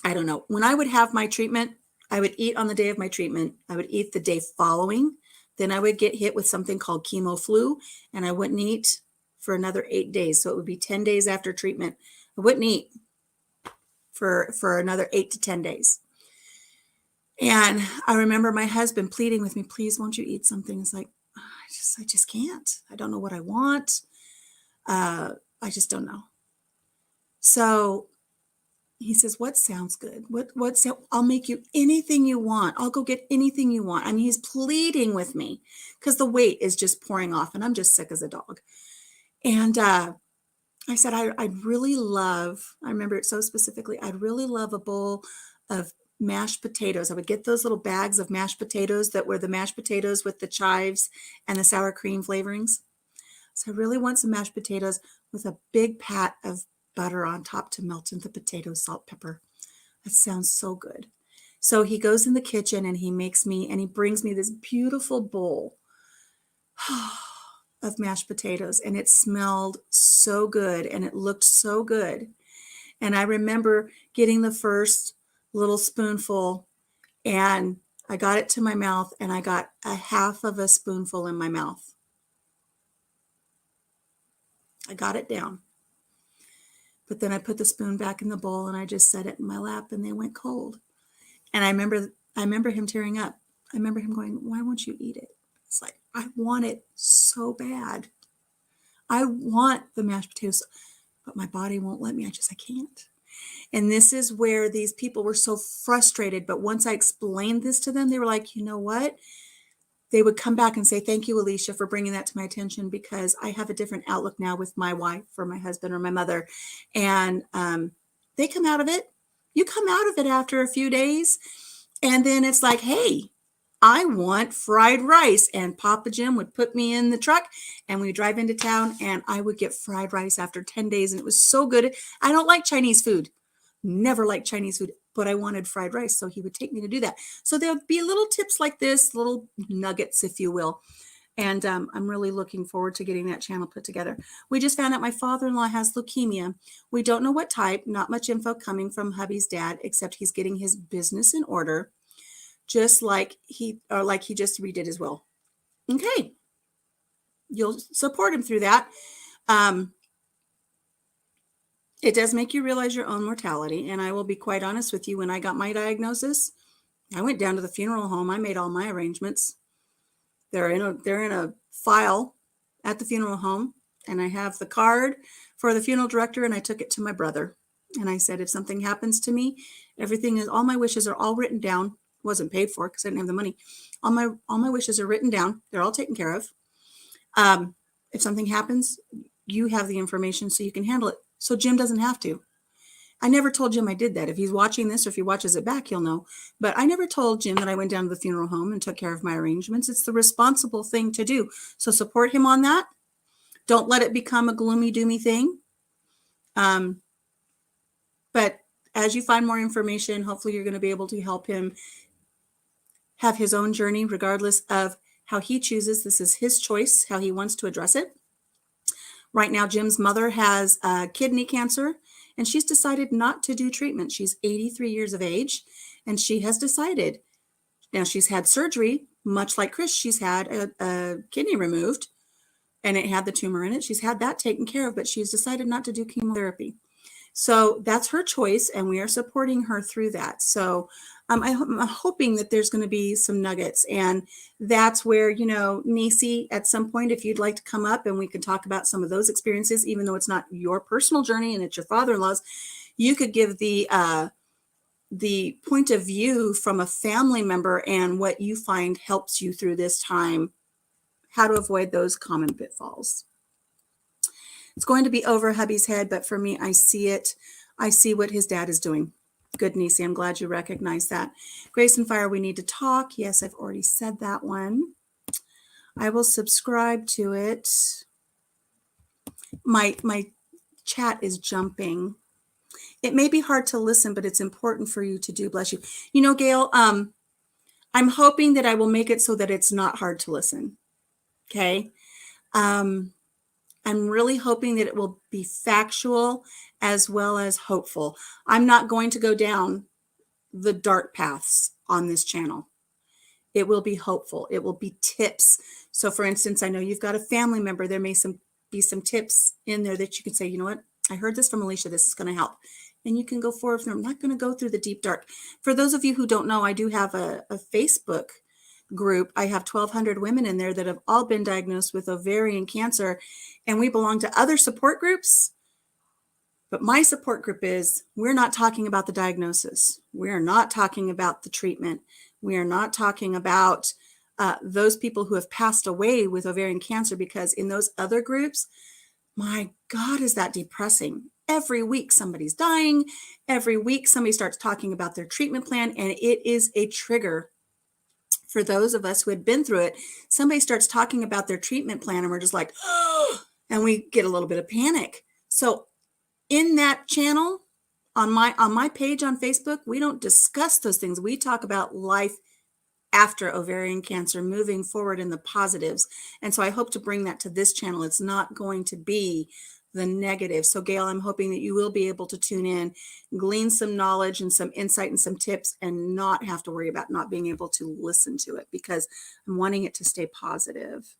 A: I don't know, when I would have my treatment, I would eat on the day of my treatment. I would eat the day following. Then I would get hit with something called chemo flu, and I wouldn't eat for another 8 days. So it would be 10 days after treatment. I wouldn't eat for another 8 to 10 days. And I remember my husband pleading with me, please, won't you eat something? It's like, I just can't. I don't know what I want. I just don't know. So he says, what sounds good? I'll make you anything you want. I'll go get anything you want. I mean, he's pleading with me because the weight is just pouring off and I'm just sick as a dog. And I said, I'd really love, I remember it so specifically, I'd really love a bowl of mashed potatoes. I would get those little bags of mashed potatoes that were the mashed potatoes with the chives and the sour cream flavorings. So I really want some mashed potatoes with a big pat of butter on top to melt into the potato, salt, pepper. That sounds so good. So he goes in the kitchen and he brings me this beautiful bowl of mashed potatoes, and it smelled so good and it looked so good. And I remember getting the first little spoonful and I got it to my mouth and I got a half of a spoonful in my mouth. I got it down. But then I put the spoon back in the bowl and I just set it in my lap and they went cold. And I remember him tearing up. I remember him going, why won't you eat it? It's like, I want it so bad. I want the mashed potatoes, but my body won't let me. I can't. And this is where these people were so frustrated. But once I explained this to them, they were like, you know what? They would come back and say, thank you, Alicia, for bringing that to my attention, because I have a different outlook now with my wife or my husband or my mother. And they come out of it. You come out of it after a few days. And then it's like, hey, I want fried rice. And Papa Jim would put me in the truck and we drive into town and I would get fried rice after 10 days. And it was so good. I don't like Chinese food. Never liked Chinese food, but I wanted fried rice. So he would take me to do that. So there'll be little tips like this, little nuggets, if you will. And I'm really looking forward to getting that channel put together. We just found out my father-in-law has leukemia. We don't know what type, not much info coming from hubby's dad, except he's getting his business in order, just like he just redid his will. Okay. You'll support him through that. It does make you realize your own mortality. And I will be quite honest with you. When I got my diagnosis, I went down to the funeral home. I made all my arrangements. They're in a file at the funeral home. And I have the card for the funeral director. And I took it to my brother. And I said, if something happens to me, all my wishes are all written down. It wasn't paid for because I didn't have the money. All my wishes are written down. They're all taken care of. If something happens, you have the information so you can handle it. So Jim doesn't have to. I never told Jim I did that. If he's watching this or if he watches it back, he'll know. But I never told Jim that I went down to the funeral home and took care of my arrangements. It's the responsible thing to do. So support him on that. Don't let it become a gloomy, doomy thing. But as you find more information, hopefully you're going to be able to help him have his own journey, regardless of how he chooses. This is his choice, how he wants to address it. Right now, Jim's mother has kidney cancer, and she's decided not to do treatment. She's 83 years of age, and she has decided. Now, she's had surgery, much like Chris. She's had a kidney removed, and it had the tumor in it. She's had that taken care of, but she's decided not to do chemotherapy. So that's her choice, and we are supporting her through that. So I'm hoping that there's going to be some nuggets, and that's where, Nisi, at some point, if you'd like to come up and we can talk about some of those experiences, even though it's not your personal journey and it's your father-in-law's, you could give the point of view from a family member and what you find helps you through this time, how to avoid those common pitfalls. It's going to be over hubby's head, but for me, I see it. I see what his dad is doing. Good, Nisi. I'm glad you recognize that. Grace and Fire, we need to talk. Yes, I've already said that one. I will subscribe to it. My chat is jumping. It may be hard to listen, but it's important for you to do. Bless you. Gail, I'm hoping that I will make it so that it's not hard to listen. Okay. I'm really hoping that it will be factual as well as hopeful. I'm not going to go down the dark paths on this channel. It will be hopeful. It will be tips. So for instance, I know you've got a family member. There may be some tips in there that you can say, you know what? I heard this from Alicia. This is going to help. And you can go forward from. I'm not going to go through the deep dark. For those of you who don't know, I do have a Facebook group. I have 1,200 women in there that have all been diagnosed with ovarian cancer, and we belong to other support groups. But my support group we're not talking about the diagnosis. We're not talking about the treatment. We are not talking about those people who have passed away with ovarian cancer, because in those other groups, my God, is that depressing. Every week somebody's dying. Every week somebody starts talking about their treatment plan, and it is a trigger for those of us who had been through it. Somebody starts talking about their treatment plan and we're just like, oh, and we get a little bit of panic. So in that channel, on my page on Facebook, we don't discuss those things. We talk about life after ovarian cancer, moving forward in the positives. And so I hope to bring that to this channel. It's not going to be the negative. So Gail, I'm hoping that you will be able to tune in, glean some knowledge and some insight and some tips, and not have to worry about not being able to listen to it, because I'm wanting it to stay positive.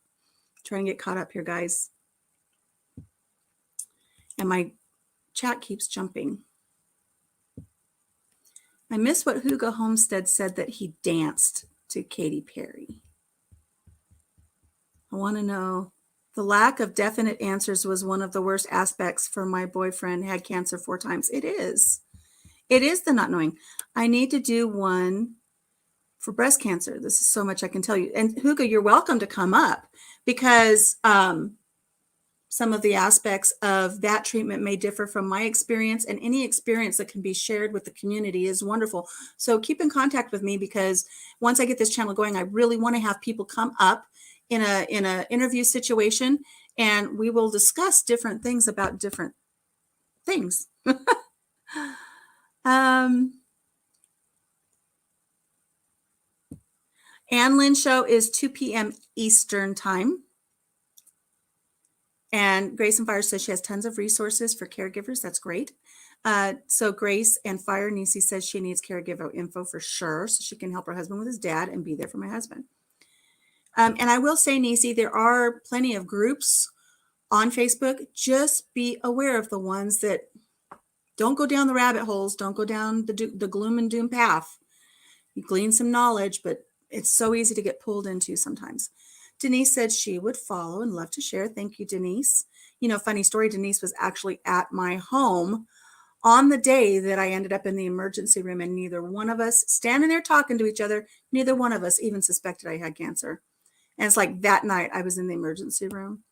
A: Try and get caught up here, guys. And my chat keeps jumping. I miss what Hugo Homestead said, that he danced to Katy Perry. I want to know The lack of definite answers was one of the worst aspects for my boyfriend had cancer 4 times. It is. It is the not knowing. I need to do one for breast cancer. This is so much I can tell you. And Hugo, you're welcome to come up because some of the aspects of that treatment may differ from my experience, and any experience that can be shared with the community is wonderful. So keep in contact with me, because once I get this channel going, I really want to have people come up in a interview situation, and we will discuss different things about different things. Ann Lynn show is 2 p.m. Eastern time. And Grace and Fire says she has tons of resources for caregivers. That's great. So Grace and Fire, Nisi says she needs caregiver info for sure, so she can help her husband with his dad and be there for my husband. And I will say, Nisi, there are plenty of groups on Facebook. Just be aware of the ones that don't go down the rabbit holes, don't go down the gloom and doom path. You glean some knowledge, but it's so easy to get pulled into sometimes. Denise said she would follow and love to share. Thank you, Denise. You know, funny story, Denise was actually at my home on the day that I ended up in the emergency room, and neither one of us, standing there talking to each other, neither one of us even suspected I had cancer. And it's like that night I was in the emergency room.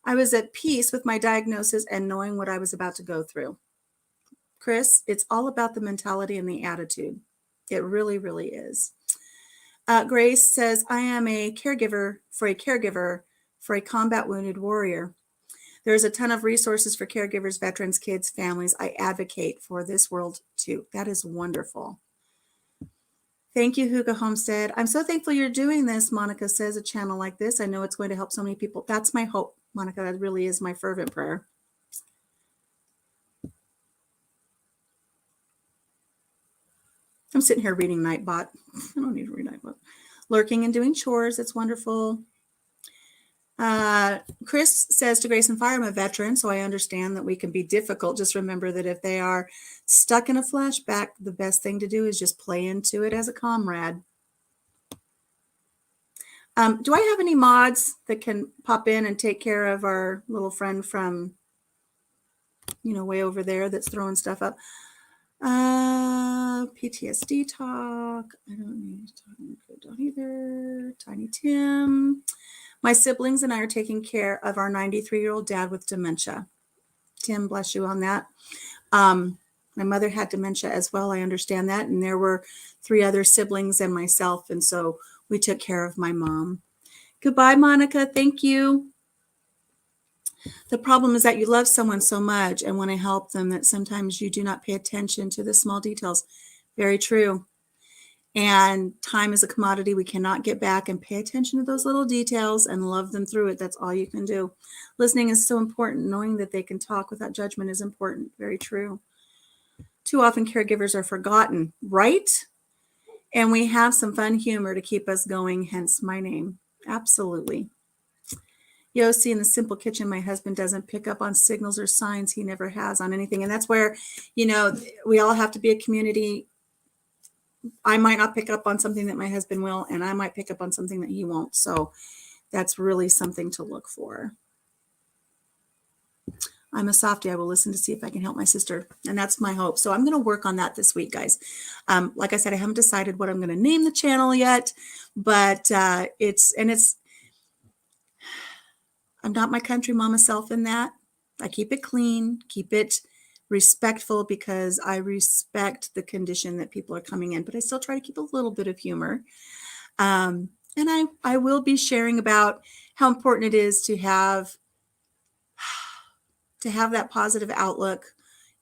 A: I was at peace with my diagnosis and knowing what I was about to go through. Chris, it's all about the mentality and the attitude. It really, really is. Grace says, I am a caregiver for a combat wounded warrior. There's a ton of resources for caregivers, veterans, kids, families. I advocate for this world too. That is wonderful. Thank you, Hugo Homestead. I'm so thankful you're doing this, Monica says, a channel like this. I know it's going to help so many people. That's my hope, Monica. That really is my fervent prayer. I'm sitting here reading Nightbot. I don't need to read Nightbot. Lurking and doing chores. It's wonderful. Chris says to Grace and Fire, I'm a veteran, so I understand that we can be difficult. Just remember that if they are stuck in a flashback, the best thing to do is just play into it as a comrade. Do I have any mods that can pop in and take care of our little friend from, way over there that's throwing stuff up? PTSD talk. I don't need to talk about either. Tiny Tim. My siblings and I are taking care of our 93-year-old dad with dementia. Tim, bless you on that. My mother had dementia as well. I understand that. And there were 3 other siblings and myself. And so we took care of my mom. Goodbye, Monica. Thank you. The problem is that you love someone so much and want to help them that sometimes you do not pay attention to the small details. Very true. And time is a commodity we cannot get back, and pay attention to those little details and love them through it. That's all you can do. Listening is so important. Knowing that they can talk without judgment is important. Very true. Too often caregivers are forgotten, right? And we have some fun humor to keep us going, hence my name. Absolutely. Yossi, in the simple kitchen, my husband doesn't pick up on signals or signs. He never has on anything. And that's where, we all have to be a community. I might not pick up on something that my husband will, and I might pick up on something that he won't. So that's really something to look for. I'm a softie. I will listen to see if I can help my sister. And that's my hope. So I'm going to work on that this week, guys. Like I said, I haven't decided what I'm going to name the channel yet, but I'm not my country mama self in that. I keep it clean, keep it respectful, because I respect the condition that people are coming in, but I still try to keep a little bit of humor. And I will be sharing about how important it is to have that positive outlook,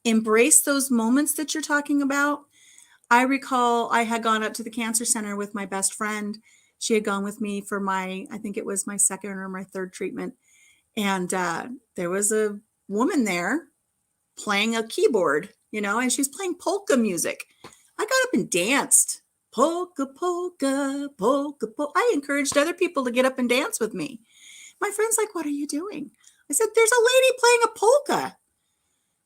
A: embrace those moments that you're talking about. I recall I had gone up to the cancer center with my best friend. She had gone with me for I think it was my 2nd or my 3rd treatment. And there was a woman there playing a keyboard, and she's playing polka music. I got up and danced. Polka, polka, polka, polka. I encouraged other people to get up and dance with me. My friend's like, what are you doing? I said, there's a lady playing a polka.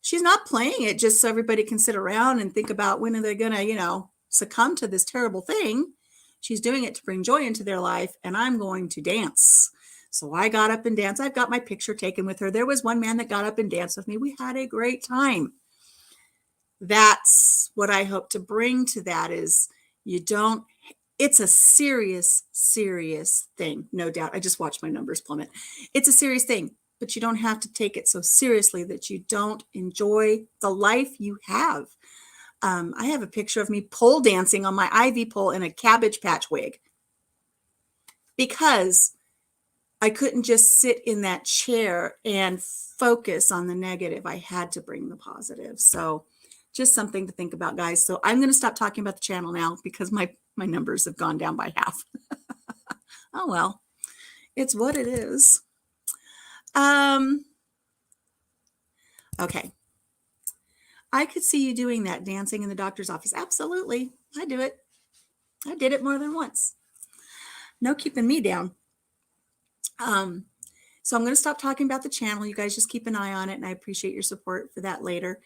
A: She's not playing it just so everybody can sit around and think about when are they going to, succumb to this terrible thing. She's doing it to bring joy into their life, and I'm going to dance. So I got up and danced. I've got my picture taken with her. There was one man that got up and danced with me. We had a great time. That's what I hope to bring to that is it's a serious, serious thing. No doubt. I just watched my numbers plummet. It's a serious thing, but you don't have to take it so seriously that you don't enjoy the life you have. I have a picture of me pole dancing on my ivy pole in a Cabbage Patch wig because I couldn't just sit in that chair and focus on the negative. I had to bring the positive. So just something to think about, guys. So I'm going to stop talking about the channel now because my numbers have gone down by half. Oh, well, it's what it is. Okay. I could see you doing that, dancing in the doctor's office. Absolutely. I do it. I did it more than once. No keeping me down. So I'm going to stop talking about the channel. You guys just keep an eye on it, and I appreciate your support for that later.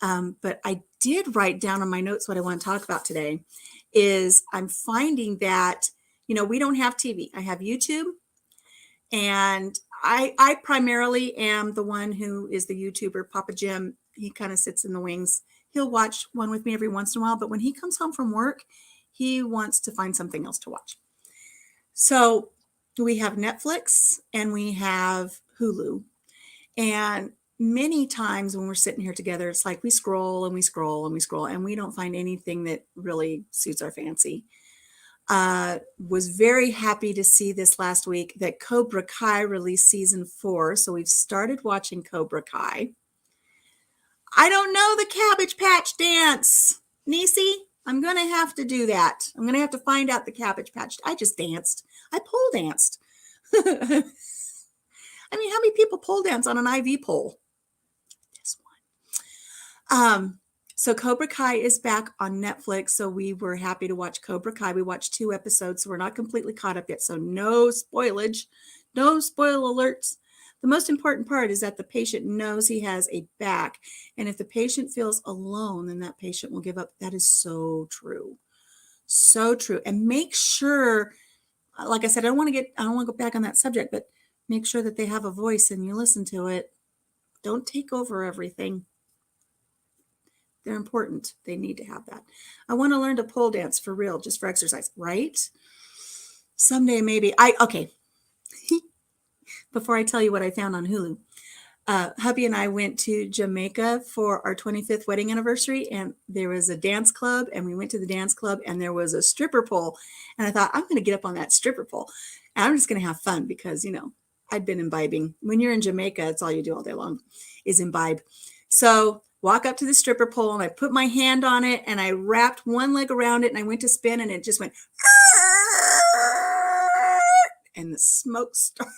A: But I did write down on my notes what I want to talk about today is I'm finding that, we don't have TV. I have YouTube, and I primarily am the one who is the YouTuber. Papa Jim, he kind of sits in the wings. He'll watch one with me every once in a while, but when he comes home from work, he wants to find something else to watch. So we have Netflix and we have Hulu. And many times when we're sitting here together, it's like we scroll and we scroll and we scroll and we don't find anything that really suits our fancy. Was very happy to see this last week that Cobra Kai released season 4. So we've started watching Cobra Kai. I don't know the Cabbage Patch dance. Nisi, I'm going to have to do that. I'm going to have to find out the Cabbage Patch. I just danced. I pole danced. I mean, how many people pole dance on an IV pole? This one. So Cobra Kai is back on Netflix. So we were happy to watch Cobra Kai. We watched 2 episodes, so we're not completely caught up yet. So no spoilage, no spoil alerts. The most important part is that the patient knows he has a back. And if the patient feels alone, then that patient will give up. That is so true. So true. And make sure, like I said, I don't want to go back on that subject, but make sure that they have a voice and you listen to it. Don't take over everything. They're important. They need to have that. I want to learn to pole dance for real, just for exercise, right? Someday, maybe. Okay. Before I tell you what I found on Hulu, hubby and I went to Jamaica for our 25th wedding anniversary, and there was a dance club, and we went to the dance club, and there was a stripper pole, and I thought, I'm going to get up on that stripper pole, and I'm just going to have fun because, I'd been imbibing. When you're in Jamaica, it's all you do all day long is imbibe. So walk up to the stripper pole, and I put my hand on it, and I wrapped one leg around it, and I went to spin, and it just went, and the smoke started.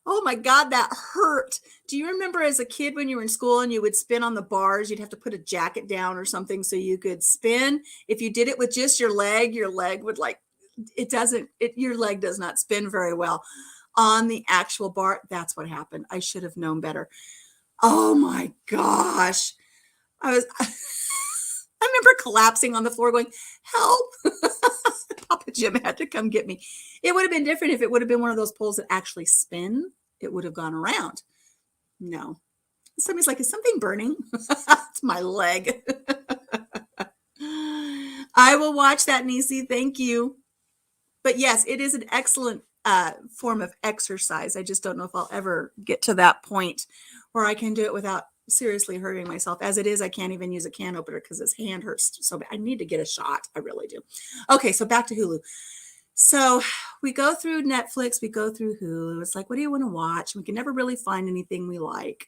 A: Oh my God, that hurt. Do you remember as a kid when you were in school and you would spin on the bars, you'd have to put a jacket down or something so you could spin? If you did it with just your leg would your leg does not spin very well on the actual bar. That's what happened. I should have known better. Oh my gosh. I remember collapsing on the floor going, help. Papa Jim had to come get me. It would have been different if it would have been one of those poles that actually spin. It would have gone around. No. Somebody's like, is something burning? It's my leg. I will watch that, Nisi. Thank you. But yes, it is an excellent form of exercise. I just don't know if I'll ever get to that point where I can do it without seriously hurting myself. As it is, I can't even use a can opener because his hand hurts so bad. I need to get a shot. I really do. Okay, so back to Hulu. So we go through Netflix, we go through Hulu. It's like, what do you want to watch? We can never really find anything we like.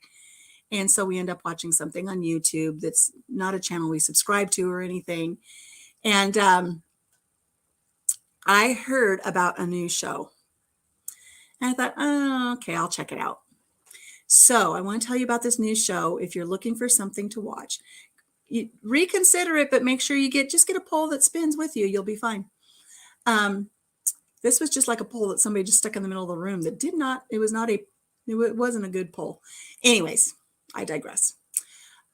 A: And so we end up watching something on YouTube that's not a channel we subscribe to or anything. And I heard about a new show. And I thought, oh, okay, I'll check it out. So I want to tell you about this new show. If you're looking for something to watch, you reconsider it, but make sure you get a pole that spins with you. You'll be fine. This was just like a pole that somebody just stuck in the middle of the room it wasn't a good pole. Anyways, I digress.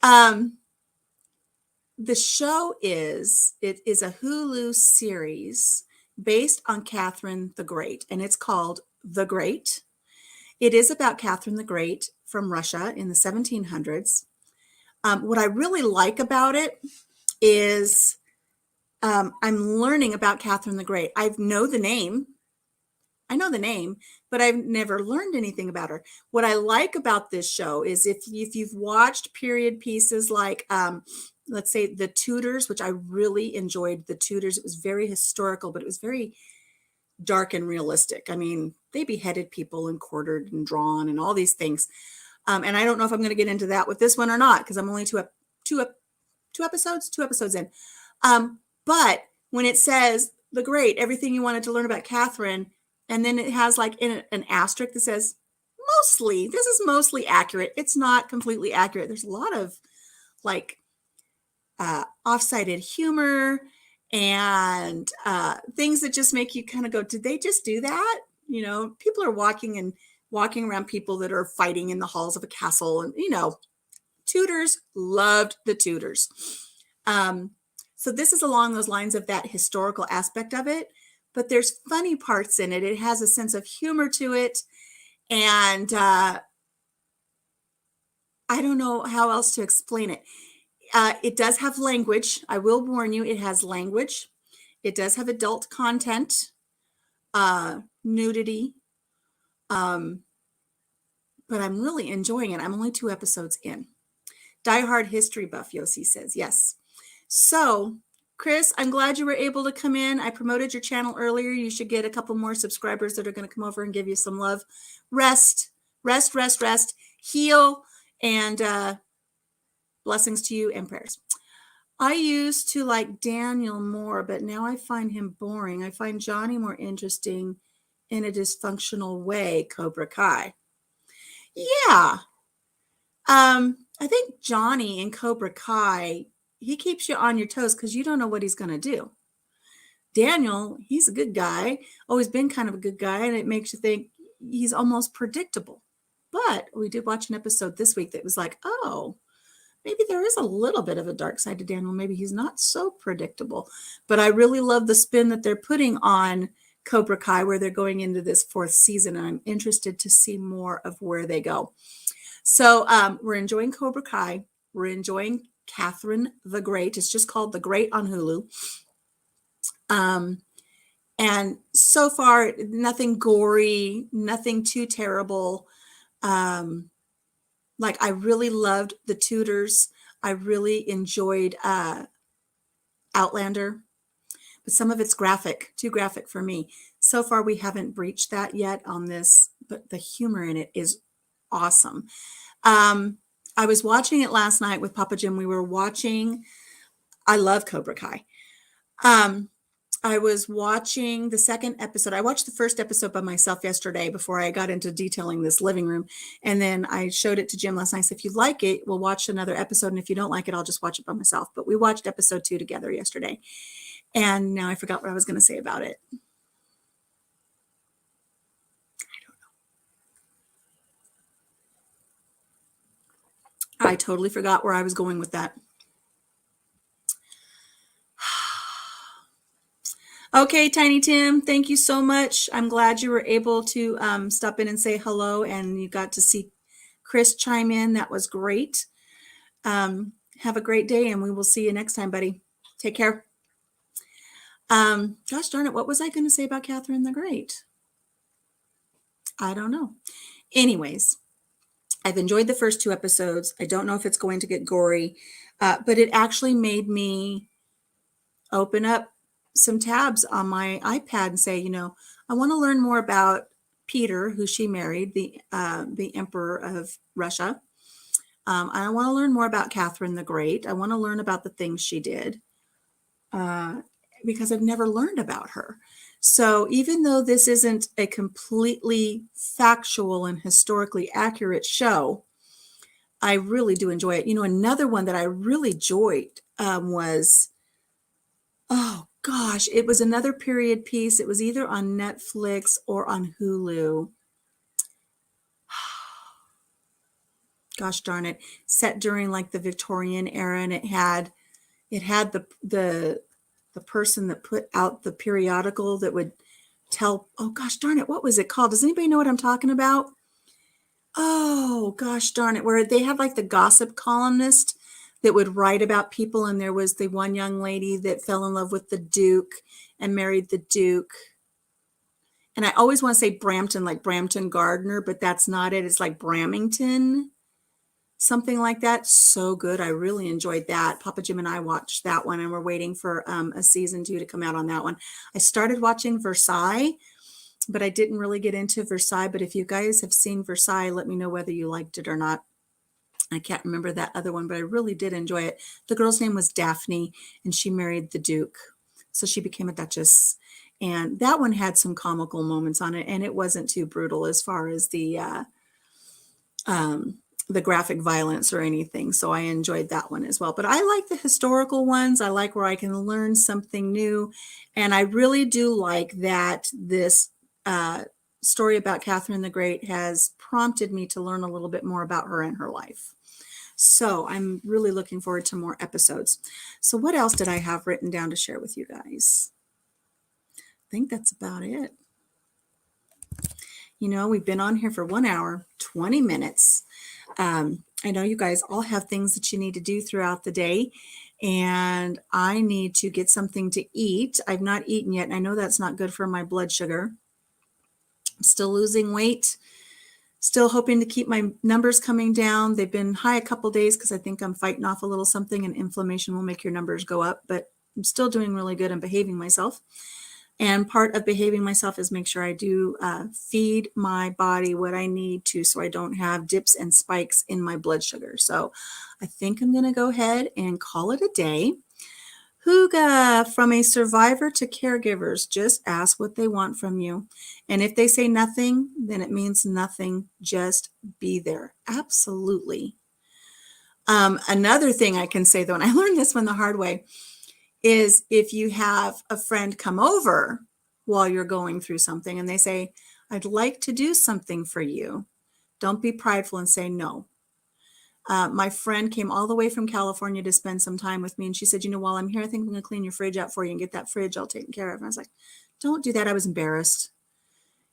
A: The show is a Hulu series based on Catherine the Great, and it's called The Great. It is about Catherine the Great from Russia in the 1700s. What I really like about it is I'm learning about Catherine the Great. I know the name, but I've never learned anything about her. What I like about this show is if you've watched period pieces like, let's say, The Tudors, which I really enjoyed. The Tudors, it was very historical, but it was very dark and realistic. I mean, they beheaded people and quartered and drawn and all these things. And I don't know if I'm going to get into that with this one or not, because I'm only two episodes in. But when it says The Great, everything you wanted to learn about Catherine, and then it has like an asterisk that says this is mostly accurate. It's not completely accurate. There's a lot of like off-sided humor and things that just make you kind of go, did they just do that? You know, people are walking around people that are fighting in the halls of a castle. And, you know, Tudors loved the Tudors. So this is along those lines of that historical aspect of it, but there's funny parts in it. It has a sense of humor to it. And I don't know how else to explain it. It does have language. I will warn you, it has language. It does have adult content, nudity. But I'm really enjoying it. I'm only 2 episodes in. Die Hard history buff, Yossi says. Yes. So, Chris, I'm glad you were able to come in. I promoted your channel earlier. You should get a couple more subscribers that are going to come over and give you some love. Rest, heal, and blessings to you and prayers. I used to like Daniel more, but now I find him boring. I find Johnny more interesting in a dysfunctional way, Cobra Kai. Yeah. I think Johnny in Cobra Kai, he keeps you on your toes because you don't know what he's going to do. Daniel, he's a good guy, always been kind of a good guy, and it makes you think he's almost predictable. But we did watch an episode this week that was like, oh, maybe there is a little bit of a dark side to Daniel. Maybe he's not so predictable. But I really love the spin that they're putting on Cobra Kai, where they're going into this 4th season, and I'm interested to see more of where they go. So we're enjoying Cobra Kai. We're enjoying Catherine the Great. It's just called The Great on Hulu. And so far, nothing gory, nothing too terrible. Like, I really loved The Tudors. I really enjoyed Outlander, but some of it's graphic, too graphic for me. So far, we haven't breached that yet on this, but the humor in it is awesome. I was watching it last night with Papa Jim. We were watching, I love Cobra Kai. I was watching the 2nd episode. I watched the 1st episode by myself yesterday before I got into detailing this living room. And then I showed it to Jim last night. So if you like it, we'll watch another episode. And if you don't like it, I'll just watch it by myself. But we watched episode 2 together yesterday. And now I forgot what I was going to say about it. I totally forgot where I was going with that. Okay, Tiny Tim, thank you so much. I'm glad you were able to stop in and say hello, and you got to see Chris chime in. That was great. Have a great day, and we will see you next time, buddy. Take care. Gosh darn it, what was I going to say about Catherine the Great? I don't know. Anyways, I've enjoyed the first 2 episodes. I don't know if it's going to get gory, but it actually made me open up some tabs on my iPad and say, you know, I want to learn more about Peter, who she married, the emperor of Russia. I want to learn more about Catherine the Great. I want to learn about the things she did because I've never learned about her. So even though this isn't a completely factual and historically accurate show, I really do enjoy it. You know, another one that I really enjoyed was, oh gosh, it was another period piece. It was either on Netflix or on Hulu. Gosh darn it. Set during like the Victorian era, and it had the the person that put out the periodical that would tell, oh gosh darn it, what was it called? Does anybody know what I'm talking about? Oh gosh darn it, where they had like the gossip columnist that would write about people, and there was the one young lady that fell in love with the Duke and married the Duke. And I always want to say Brampton, like Brampton Gardner, but that's not it. It's like Bramington, something like that. So good. I really enjoyed that. Papa Jim and I watched that one, and we're waiting for a season 2 to come out on that one. I started watching Versailles, but I didn't really get into Versailles. But if you guys have seen Versailles, let me know whether you liked it or not. I can't remember that other one, but I really did enjoy it. The girl's name was Daphne, and she married the Duke. So she became a duchess. And that one had some comical moments on it, and it wasn't too brutal as far as the graphic violence or anything. So I enjoyed that one as well. But I like the historical ones. I like where I can learn something new. And I really do like that this story about Catherine the Great has prompted me to learn a little bit more about her and her life. So I'm really looking forward to more episodes. So what else did I have written down to share with you guys? I think that's about it. You know, we've been on here for 1 hour, 20 minutes. I know you guys all have things that you need to do throughout the day, and I need to get something to eat. I've not eaten yet, and I know that's not good for my blood sugar. I'm still losing weight, still hoping to keep my numbers coming down. They've been high a couple days because I think I'm fighting off a little something, and inflammation will make your numbers go up, but I'm still doing really good and behaving myself. And part of behaving myself is make sure I do feed my body what I need to, so I don't have dips and spikes in my blood sugar. So I think I'm going to go ahead and call it a day. Hygge, from a survivor to caregivers, just ask what they want from you. And if they say nothing, then it means nothing. Just be there. Absolutely. Another thing I can say, though, and I learned this one the hard way, is if you have a friend come over while you're going through something and they say, I'd like to do something for you, don't be prideful and say no. My friend came all the way from California to spend some time with me, and she said, you know, while I'm here, I think I'm going to clean your fridge out for you and get that fridge all taken care of. And I was like, don't do that. I was embarrassed.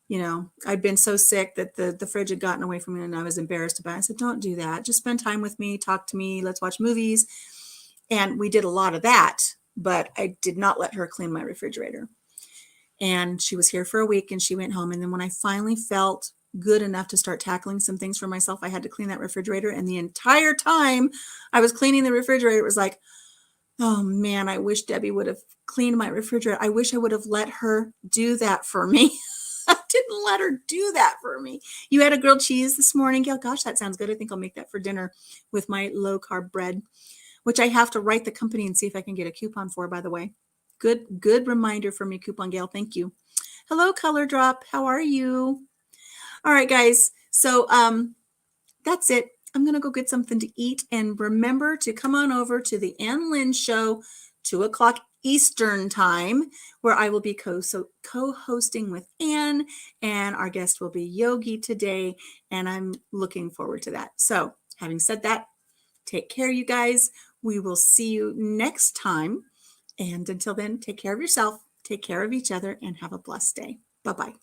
A: You know, I'd been so sick that the fridge had gotten away from me, and I was embarrassed about it. I said, don't do that. Just spend time with me, talk to me, let's watch movies. And we did a lot of that, but I did not let her clean my refrigerator. And she was here for a week, and she went home. And then when I finally felt good enough to start tackling some things for myself, I had to clean that refrigerator. And the entire time I was cleaning the refrigerator, it was like, oh man, I wish Debbie would have cleaned my refrigerator. I wish I would have let her do that for me. I didn't let her do that for me. You had a grilled cheese this morning, Gail? Gosh, that sounds good. I think I'll make that for dinner with my low carb bread, which I have to write the company and see if I can get a coupon for, by the way. Good reminder for me, Coupon Gail. Thank you. Hello, Color Drop. How are you? All right, guys. So that's it. I'm going to go get something to eat. And remember to come on over to the Ann Lynn Show, 2 o'clock Eastern time, where I will be co-hosting with Ann, and our guest will be Yogi today. And I'm looking forward to that. So having said that, take care, you guys. We will see you next time. And until then, take care of yourself, take care of each other, and have a blessed day. Bye-bye.